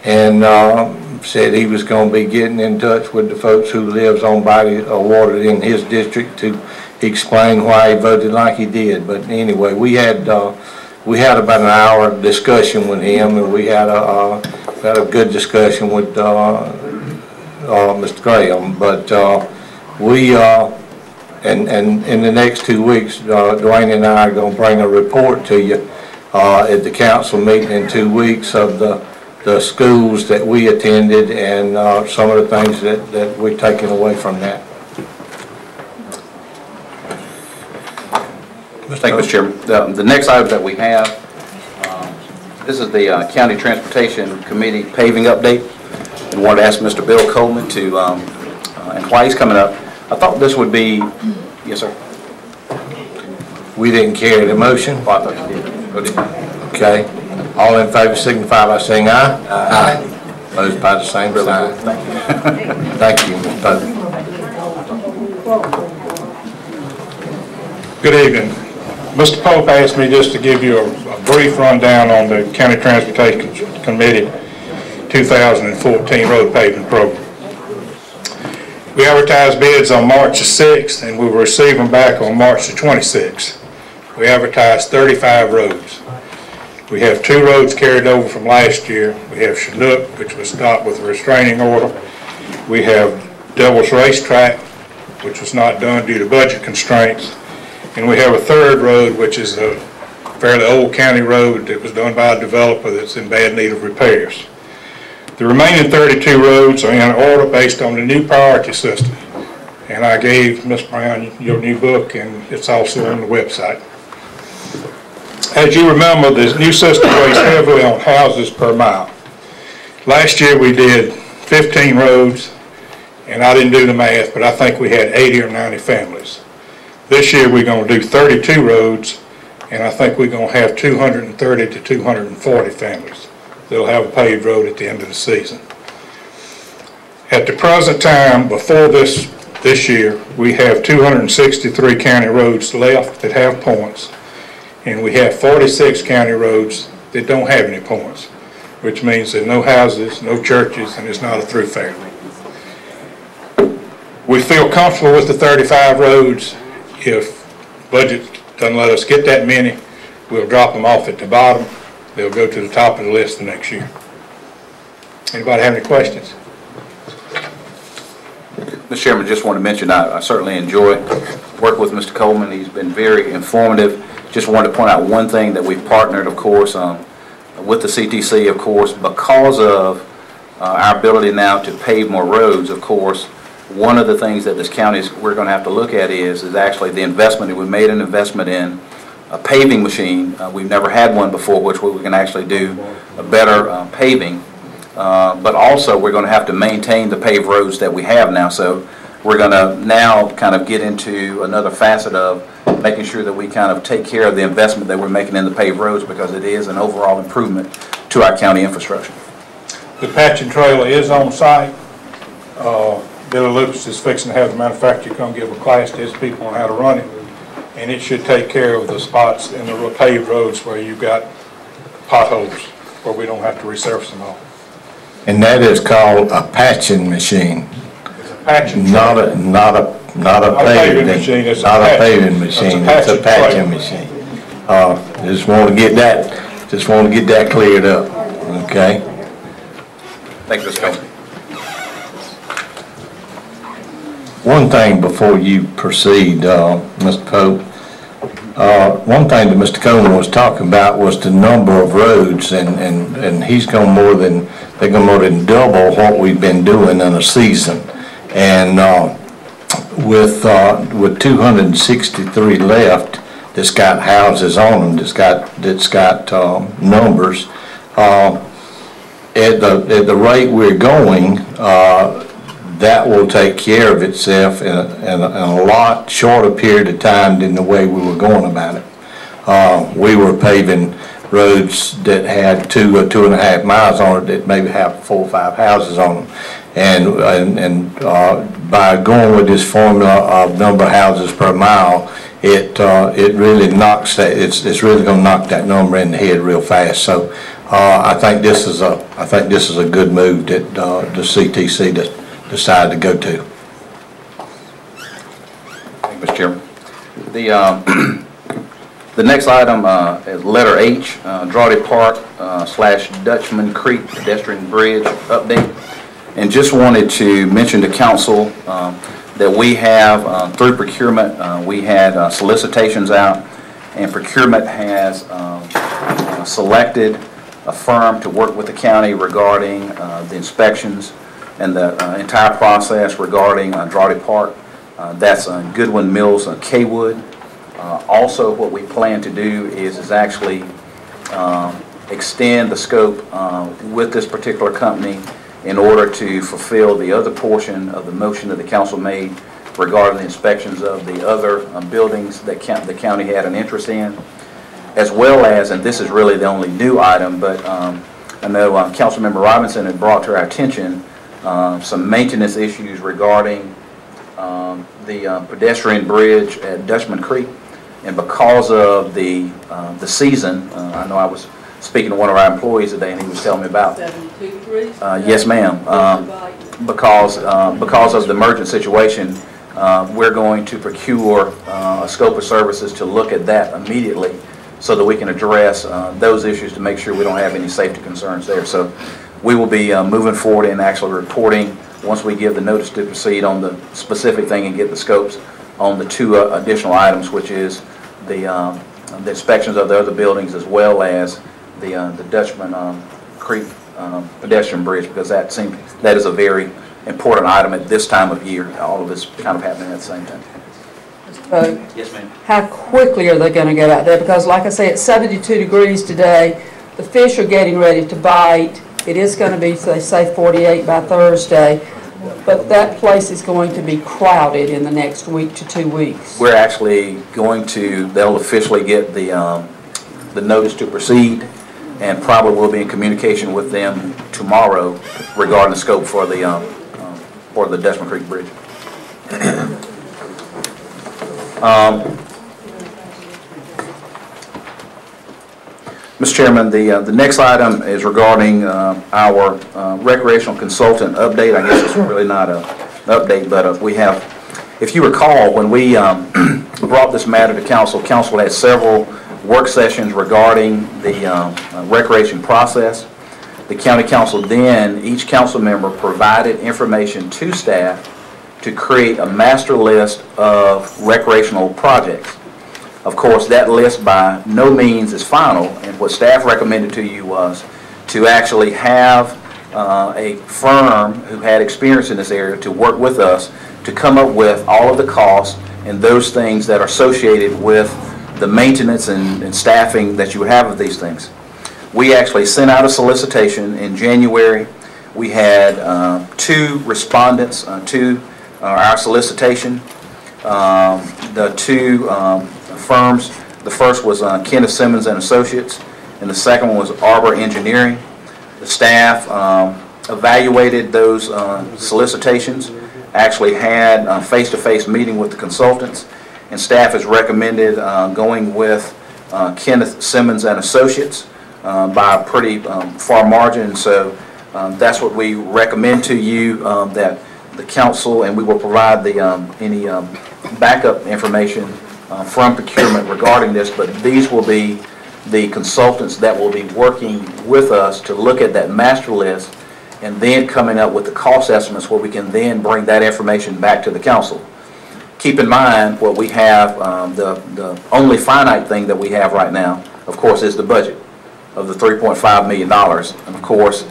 and said he was going to be getting in touch with the folks who lives on body of water in his district to explain why he voted like he did. But anyway, we had about an hour discussion with him, and we had had a good discussion with Mr. Graham, but we, and in the next 2 weeks, Dwayne and I are going to bring a report to you at the council meeting in 2 weeks of the schools that we attended and some of the things that we've taken away from that.
Thank you, Mr. Chairman. The next item that we have, this is the County Transportation Committee paving update. And wanted to ask Mr. Bill Coleman to, and why he's coming up. I thought this would be, yes, sir.
We didn't carry the motion?
Oh, I thought you did. Go ahead.
Okay. All in favor signify by saying aye. Aye. Opposed by the same sign.
Thank you.
Thank you, Mr. Pope.
Good evening. Mr. Pope asked me just to give you a brief rundown on the County Transportation Committee 2014 road paving program. We advertised bids on March the 6th and we will receive them back on March the 26th. We advertised 35 roads. We have 2 roads carried over from last year. We have Chinook, which was stopped with a restraining order. We have Devil's Racetrack, which was not done due to budget constraints. And we have a 3rd road, which is a fairly old county road that was done by a developer that's in bad need of repairs. The remaining 32 roads are in order based on the new priority system. And I gave Ms. Brown your new book, and it's also on the website. As you remember, this new system weighs heavily on houses per mile. Last year we did 15 roads, and I didn't do the math, but I think we had 80 or 90 families. This year we're going to do 32 roads, and I think we're going to have 230 to 240 families. They'll have a paved road at the end of the season. At the present time, before this year, we have 263 county roads left that have points, and we have 46 county roads that don't have any points, which means there are no houses, no churches, and it's not a thoroughfare. We feel comfortable with the 35 roads. If budget doesn't let us get that many, we'll drop them off at the bottom. They'll go to the top of the list the next year. Anybody have any questions?
Mr. Chairman, just want to mention I certainly enjoy working with Mr. Coleman. He's been very informative. Just wanted to point out one thing that we've partnered, of course, with the CTC, of course, because of our ability now to pave more roads, of course. One of the things that this county we're going to have to look at is actually the investment. We made an investment in a paving machine. We've never had one before, which we can actually do a better paving. But also we're going to have to maintain the paved roads that we have now. So we're going to now kind of get into another facet of making sure that we kind of take care of the investment that we're making in the paved roads, because it is an overall improvement to our county infrastructure.
The patching trailer is on site. Billy Lucas is fixing to have the manufacturer come give a class to his people on how to run it, and it should take care of the spots in the paved roads where you've got potholes where we don't have to resurface them all.
And that is called a patching machine.
It's a patching
not a paving machine. It's not a paving machine. It's a patching machine. Just want to get that cleared up. Okay.
Thank you, Mr. Coleman.
One thing before you proceed, Mr. Pope, one thing that Mr. Coleman was talking about was the number of roads, and he's going they're going more than double what we've been doing in a season. And with 263 left that's got houses on them, that's got numbers, at the rate we're going, that will take care of itself in a lot shorter period of time than the way we were going about it. We were paving roads that had 2 or 2.5 miles on it that maybe have 4 or 5 houses on them, and by going with this formula of number of houses per mile, it really knocks that. It's really going to knock that number in the head real fast. So I think this is a good move that the CTC decided to go to.
Thank you, Mr. Chairman. The next item is letter H, Drawdy Park / Dutchman Creek pedestrian bridge update. And just wanted to mention to council that we have, through procurement, we had solicitations out, and procurement has selected a firm to work with the county regarding the inspections and the entire process regarding Drawdy Park. That's Goodwin Mills Kaywood. Also, what we plan to do is actually extend the scope with this particular company in order to fulfill the other portion of the motion that the council made regarding the inspections of the other buildings that the county had an interest in, as well as, and this is really the only new item, but I know Councilmember Robinson had brought to our attention some maintenance issues regarding the pedestrian bridge at Dutchman Creek. And because of the season, I know I was speaking to one of our employees today, and he was telling me about
72 degrees?
yes, ma'am. Because of the emergent situation, we're going to procure a scope of services to look at that immediately, so that we can address those issues to make sure we don't have any safety concerns there. So we will be moving forward and actually reporting once we give the notice to proceed on the specific thing and get the scopes on the two additional items, which is the inspections of the other buildings, as well as the Dutchman Creek pedestrian bridge, because that is a very important item at this time of year. All of this kind of happening at the same time.
Yes, ma'am. How quickly are they going to get out there? Because like I say, it's 72 degrees today. The fish are getting ready to bite. It is going to be, they say, 48 by Thursday. But that place is going to be crowded in the next week to 2 weeks.
We're actually going to, they'll officially get the notice to proceed, and probably will be in communication with them tomorrow regarding the scope for the Dutchman Creek Bridge. Mr. Chairman, the next item is regarding our recreational consultant update. I guess it's really not an update, but we have, if you recall, when we brought this matter to council, council had several work sessions regarding the recreation process. The county council then, each council member provided information to staff to create a master list of recreational projects. Of course, that list by no means is final, and what staff recommended to you was to actually have a firm who had experience in this area to work with us to come up with all of the costs and those things that are associated with the maintenance and staffing that you would have of these things. We actually sent out a solicitation in January. We had 2 respondents to our solicitation. The 2 firms, the first was Kenneth Simmons and Associates, and the second one was Arbor Engineering. The staff evaluated those solicitations, actually had a face-to-face meeting with the consultants, and staff has recommended going with Kenneth Simmons and Associates by a pretty far margin. So that's what we recommend to you, that the council, and we will provide the any backup information from procurement regarding this, but these will be the consultants that will be working with us to look at that master list and then coming up with the cost estimates where we can then bring that information back to the council. Keep in mind what we have, the only finite thing that we have right now, of course, is the budget of the $3.5 million. And of course,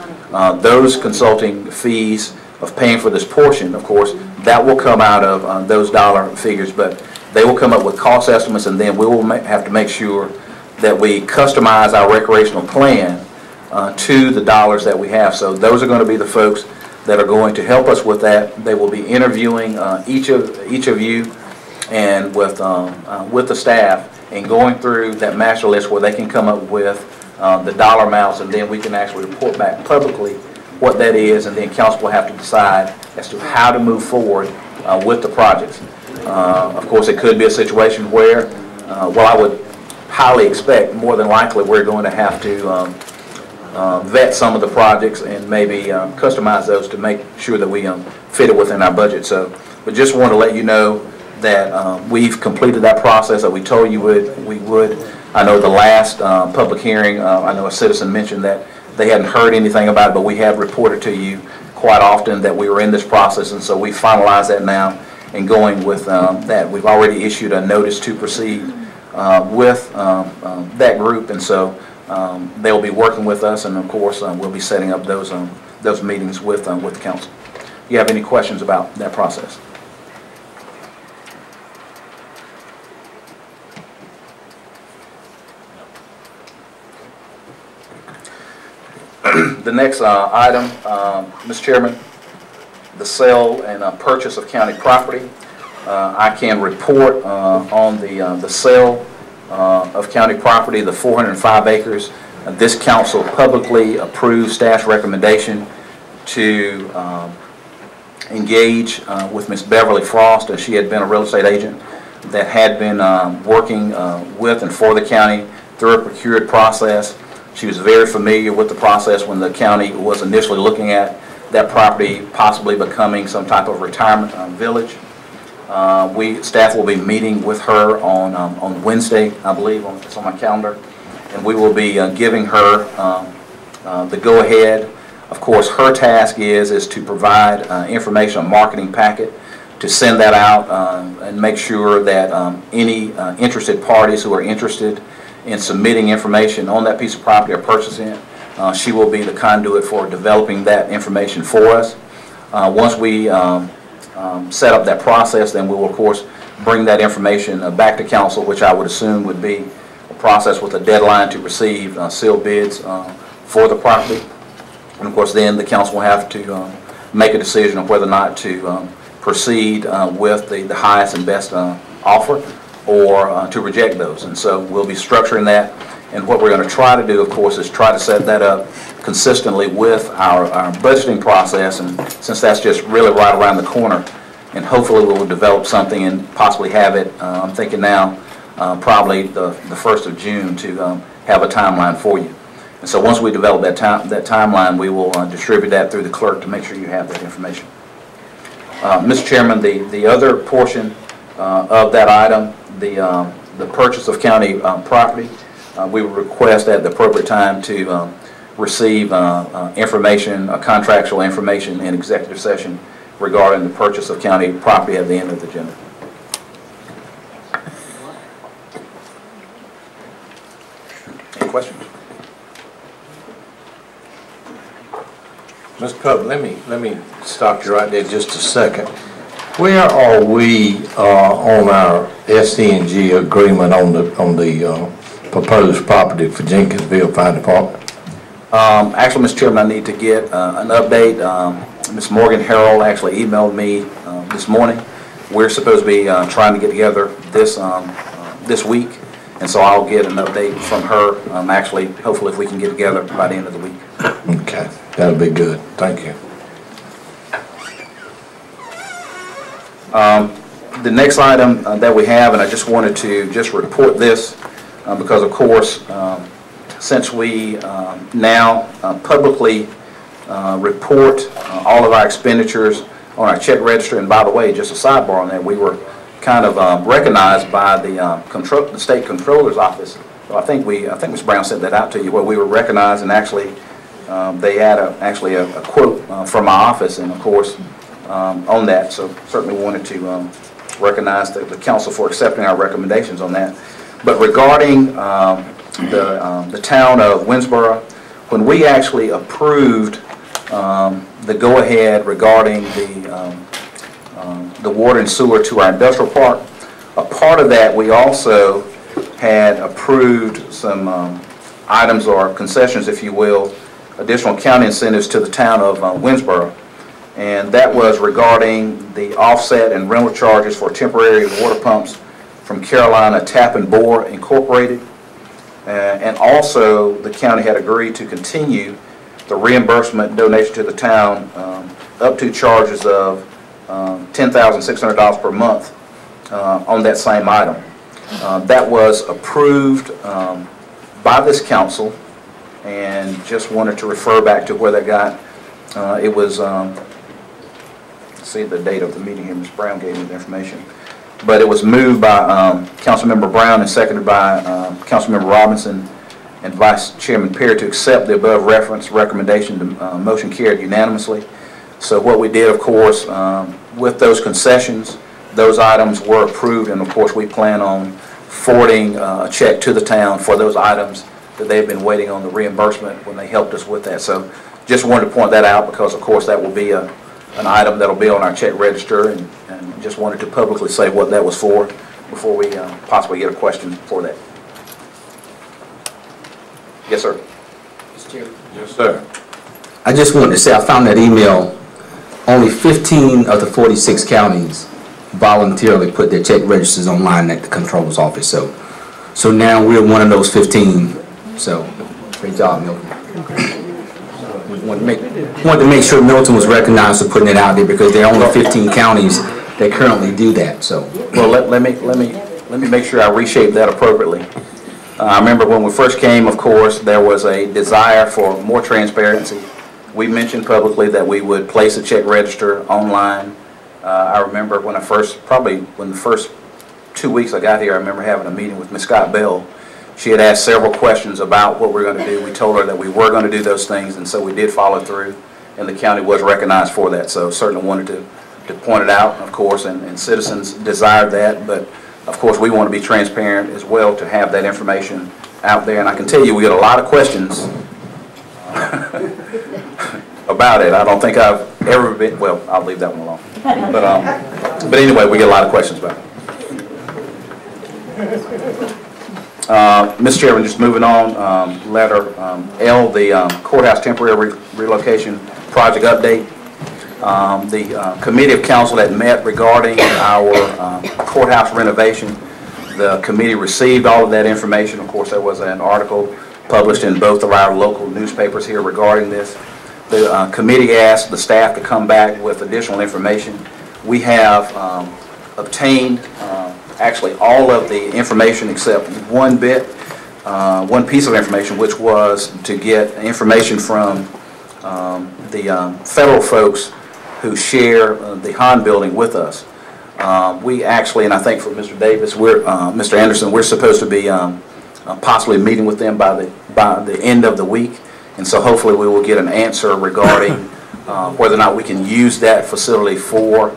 those consulting fees of paying for this portion, of course, that will come out of those dollar figures, but they will come up with cost estimates, and then we will have to make sure that we customize our recreational plan to the dollars that we have. So those are going to be the folks that are going to help us with that. They will be interviewing each of you and with the staff and going through that master list where they can come up with the dollar amounts, and then we can actually report back publicly what that is, and then council will have to decide as to how to move forward with the projects. Of course, it could be a situation where, well, I would highly expect, more than likely, we're going to have to vet some of the projects and maybe customize those to make sure that we fit it within our budget. So, but just want to let you know that we've completed that process that we told you we would. I know the last public hearing, I know a citizen mentioned that they hadn't heard anything about it, but we have reported to you quite often that we were in this process, and so we finalized that now and going with that. We've already issued a notice to proceed with that group, and so they'll be working with us, and of course we'll be setting up those meetings with the council. Do you have any questions about that process? The next item, Mr. Chairman, the sale and purchase of county property. I can report on the sale of county property, the 405 acres. This council publicly approved staff's recommendation to engage with Ms. Beverly Frost, as she had been a real estate agent that had been working with and for the county through a procured process. She was very familiar with the process when the county was initially looking at that property possibly becoming some type of retirement village. Staff will be meeting with her on Wednesday, I believe, it's on my calendar, and we will be giving her the go-ahead. Of course, her task is to provide information, a marketing packet, to send that out and make sure that any interested parties who are interested in submitting information on that piece of property or purchasing it, she will be the conduit for developing that information for us. Once we set up that process, then we will, of course, bring that information back to council, which I would assume would be a process with a deadline to receive sealed bids for the property. And, of course, then the council will have to make a decision on whether or not to proceed with the highest and best offer, or to reject those. And so we'll be structuring that, and what we're going to try to do, of course, is try to set that up consistently with our budgeting process, and since that's just really right around the corner, and hopefully we'll develop something and possibly have it, I'm thinking now, probably the 1st of June to have a timeline for you. And so once we develop that timeline, we will distribute that through the clerk to make sure you have that information. Mr. Chairman, the other portion of that item, the purchase of county property, we will request at the appropriate time to receive information, contractual information in executive session regarding the purchase of county property at the end of the agenda. Any questions?
Mr. Cook, let me stop you right there just a second. Where are we on our SC&G agreement on the proposed property for Jenkinsville Fire Department?
Actually, Mr. Chairman, I need to get an update. Ms. Morgan Harrell actually emailed me this morning. We're supposed to be trying to get together this week, and so I'll get an update from her. Actually, hopefully, if we can get together by the end of the week.
Okay, that'll be good. Thank you.
The next item that we have, and I just wanted to just report this because, of course, since we now publicly report all of our expenditures on our check register, and by the way, just a sidebar on that, we were kind of recognized by the state controller's office. So I think Ms. Brown sent that out to you, where we were recognized, and actually they had actually a quote from my office, and of course on that. So certainly wanted to recognize the council for accepting our recommendations on that. But regarding the town of Winsboro, when we actually approved the go-ahead regarding the water and sewer to our industrial park, a part of that we also had approved some items or concessions, if you will, additional county incentives to the town of Winsboro. And that was regarding the offset and rental charges for temporary water pumps from Carolina Tap and Bore Incorporated. And also the county had agreed to continue the reimbursement donation to the town up to charges of $10,600 per month on that same item. That was approved by this council, and just wanted to refer back to where that got. It was, see the date of the meeting here, Ms. Brown gave me the information. but it was moved by Councilmember Brown and seconded by Councilmember Robinson and Vice Chairman Perry to accept the above reference recommendation. The motion carried unanimously. So what we did, of course, with those concessions, those items were approved, and of course we plan on forwarding a check to the town for those items that they've been waiting on the reimbursement when they helped us with that. So just wanted to point that out because, of course, that will be an item that will be on our check register, and just wanted to publicly say what that was for before we possibly get a question for that. Yes, sir.
Mr. Chairman.
Yes, sir.
I just wanted to say I found that email. Only 15 of the 46 counties voluntarily put their check registers online at the controller's office. So now we're one of those 15. So great job, Milton. Wanted to make sure Milton was recognized for putting it out there because there are only 15 counties that currently do that. So
well, let me make sure I reshape that appropriately. I remember when we first came, of course, there was a desire for more transparency. We mentioned publicly that we would place a check register online. I remember when the first 2 weeks I got here, I remember having a meeting with Ms. Scott Bell. She had asked several questions about what we were going to do. We told her that we were going to do those things, and so we did follow through, and the county was recognized for that. So certainly wanted to point it out, of course, and citizens desired that, but of course we want to be transparent as well to have that information out there. And I can tell you we get a lot of questions about it. I don't think I've ever been, well, I'll leave that one alone. But anyway, we get a lot of questions about it. Mr. Chairman, just moving on, letter L, the courthouse temporary relocation project update. The committee of council that met regarding our courthouse renovation, the committee received all of that information. Of course, there was an article published in both of our local newspapers here regarding this. The committee asked the staff to come back with additional information. We have obtained actually all of the information except one piece of information, which was to get information from the federal folks who share the Hahn building with us. We actually, and I think for Mr. Davis, Mr. Anderson, we're supposed to be possibly meeting with them by the end of the week. And so hopefully we will get an answer regarding whether or not we can use that facility for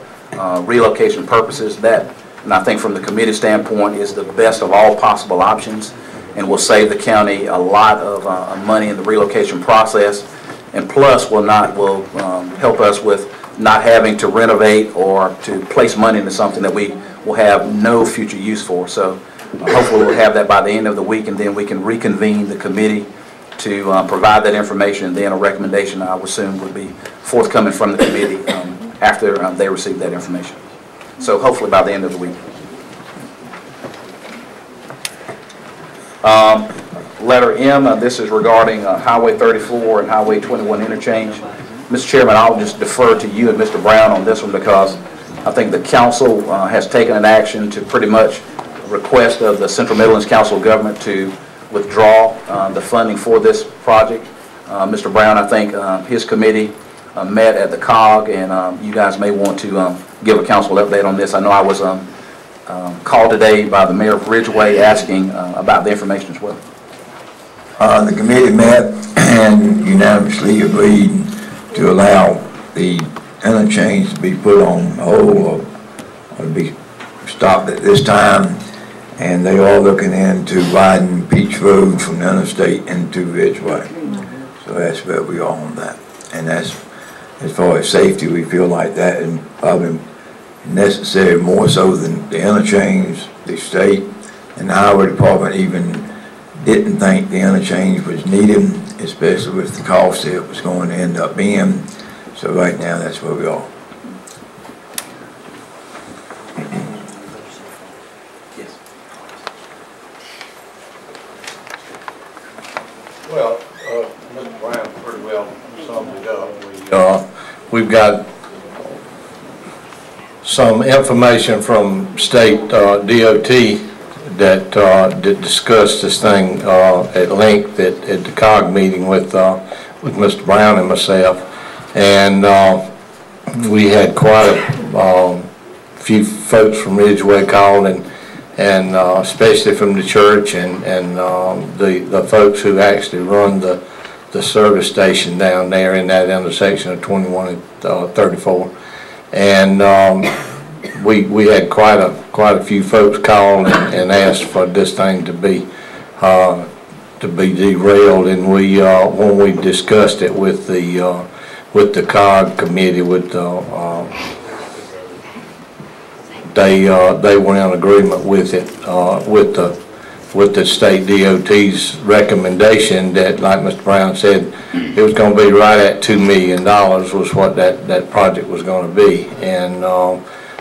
relocation purposes. That, and I think from the committee standpoint, is the best of all possible options and will save the county a lot of money in the relocation process, and plus will help us with not having to renovate or to place money into something that we will have no future use for. So hopefully we'll have that by the end of the week, and then we can reconvene the committee to provide that information, and then a recommendation, I would assume, would be forthcoming from the committee after they receive that information. So hopefully by the end of the week. Letter M, this is regarding Highway 34 and Highway 21 interchange. Mr. Chairman, I'll just defer to you and Mr. Brown on this one because I think the council has taken an action to pretty much request of the Central Midlands Council of Government to withdraw the funding for this project. Mr. Brown, I think his committee met at the COG, and you guys may want to give a council update on this. I know I was called today by the mayor of Ridgeway asking about the information as well.
The committee met and unanimously agreed to allow the interchange to be put on hold or to be stopped at this time. And they are looking into widening Peach Road from the interstate into Ridgeway. So that's where we are on that. And that's, as far as safety, we feel like that is probably necessary more so than the interchange. The state and the highway department even didn't think the interchange was needed, especially with the cost it was going to end up being. So right now, that's where we are.
Well, Mr. Brown pretty well summed it up. We've got some information from state DOT that discussed this thing at length at the COG meeting with Mr. Brown and myself, and we had quite a few folks from Ridgeway called, and especially from the church and the folks who actually run the service station down there in that intersection of 21 and 34. And we had quite a few folks call and ask for this thing to be derailed, and when we discussed it with the COG committee, they were in agreement with it, with the state DOT's recommendation that, like Mr. Brown said, it was going to be right at $2 million was what that project was going to be. And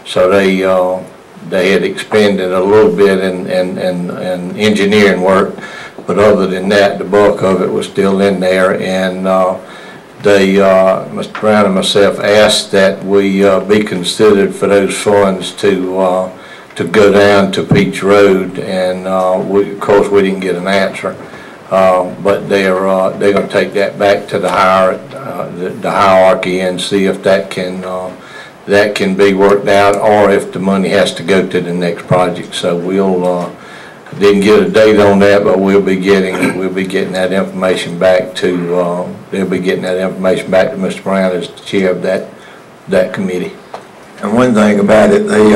so they had expended a little bit in engineering work, but other than that, the bulk of it was still in there. And Mr. Brown and myself asked that we be considered for those funds to go down to Peach Road, and of course we didn't get an answer. But they're going to take that back to the hierarchy and see if that can be worked out, or if the money has to go to the next project. So we'll didn't get a date on that, but we'll be getting that information back to they'll be getting that information back to Mr. Brown as the chair of that committee.
And one thing about it, they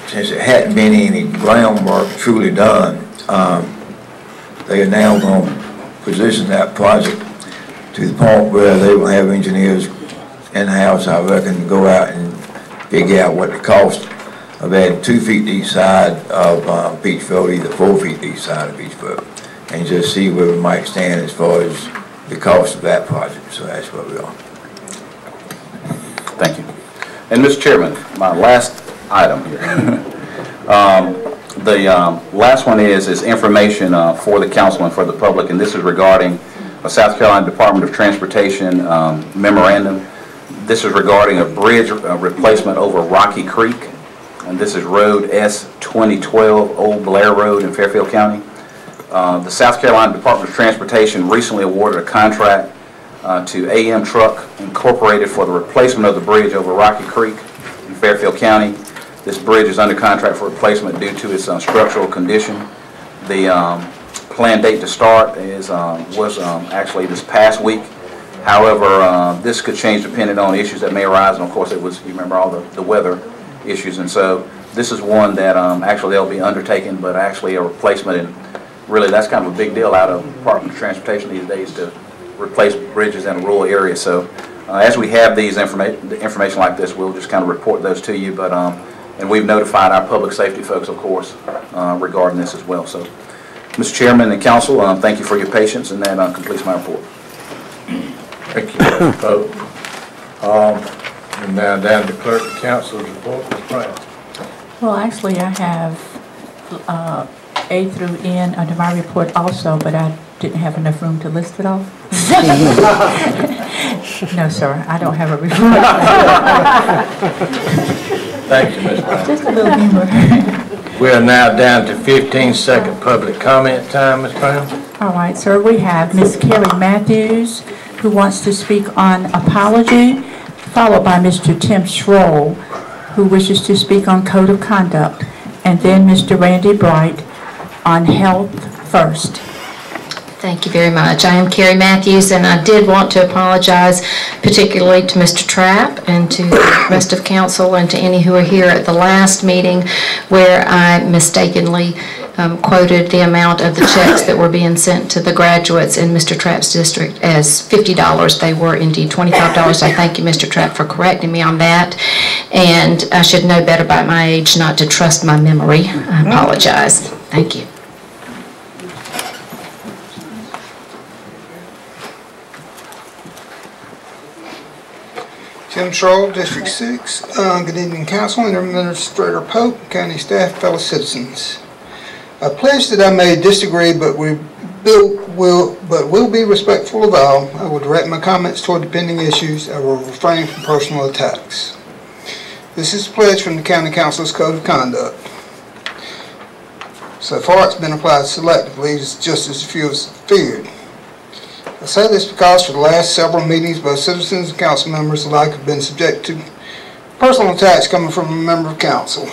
since it hadn't been any groundwork truly done, they are now going to position that project to the point where they will have engineers in-house, I reckon, to go out and figure out what the cost of adding 2 feet to each side of Peachfield, either 4 feet to each side of Peachfield, and just see where we might stand as far as the cost of that project. So that's where we are.
Thank you. And Mr. Chairman, my last item here. The last one is information for the council and for the public, and this is regarding a South Carolina Department of Transportation memorandum. This is regarding a bridge replacement over Rocky Creek, and this is Road S-2012, Old Blair Road in Fairfield County. The South Carolina Department of Transportation recently awarded a contract to AM Truck Incorporated for the replacement of the bridge over Rocky Creek in Fairfield County. This bridge is under contract for replacement due to its structural condition. The planned date to start was actually this past week. However, this could change depending on issues that may arise, and of course it was, you remember, all the weather issues, and so this is one that actually they'll be undertaking, but actually a replacement, and really that's kind of a big deal out of the Department of Transportation these days to replace bridges in a rural area. So as we have these information like this, we'll just kind of report those to you, but and we've notified our public safety folks, of course, regarding this as well. So, Mr. Chairman and Council, thank you for your patience, and that completes my report.
Thank you, Mr. Pope. And now down to Clerk of Council's report, Ms. Brown.
Well, actually, I have A through N under my report also, but I didn't have enough room to list it all. No, sir, I don't have a report.
Thank you, Ms. Brown.
Just a little humor.
We are now down to 15-second public comment time, Ms. Brown.
All right, sir, we have Ms. Carrie Matthews, who wants to speak on apology, followed by Mr. Tim Schroll, who wishes to speak on code of conduct, and then Mr. Randy Bright on health first.
Thank you very much. I am Carrie Matthews, and I did want to apologize particularly to Mr. Trapp and to the rest of council and to any who are here at the last meeting where I mistakenly quoted the amount of the checks that were being sent to the graduates in Mr. Trapp's district as $50. They were indeed $25. I thank you, Mr. Trapp, for correcting me on that. And I should know better by my age not to trust my memory. I apologize. Thank you.
Tim Schroll, District 6. Good evening, Council and Administrator Pope, County staff, fellow citizens. I pledge that I may disagree, but will be respectful of all. I will direct my comments toward the pending issues. I will refrain from personal attacks. This is a pledge from the County Council's Code of Conduct. So far, it's been applied selectively, just as few as feared. I say this because for the last several meetings, both citizens and council members alike have been subject to Personal attacks coming from a member of council.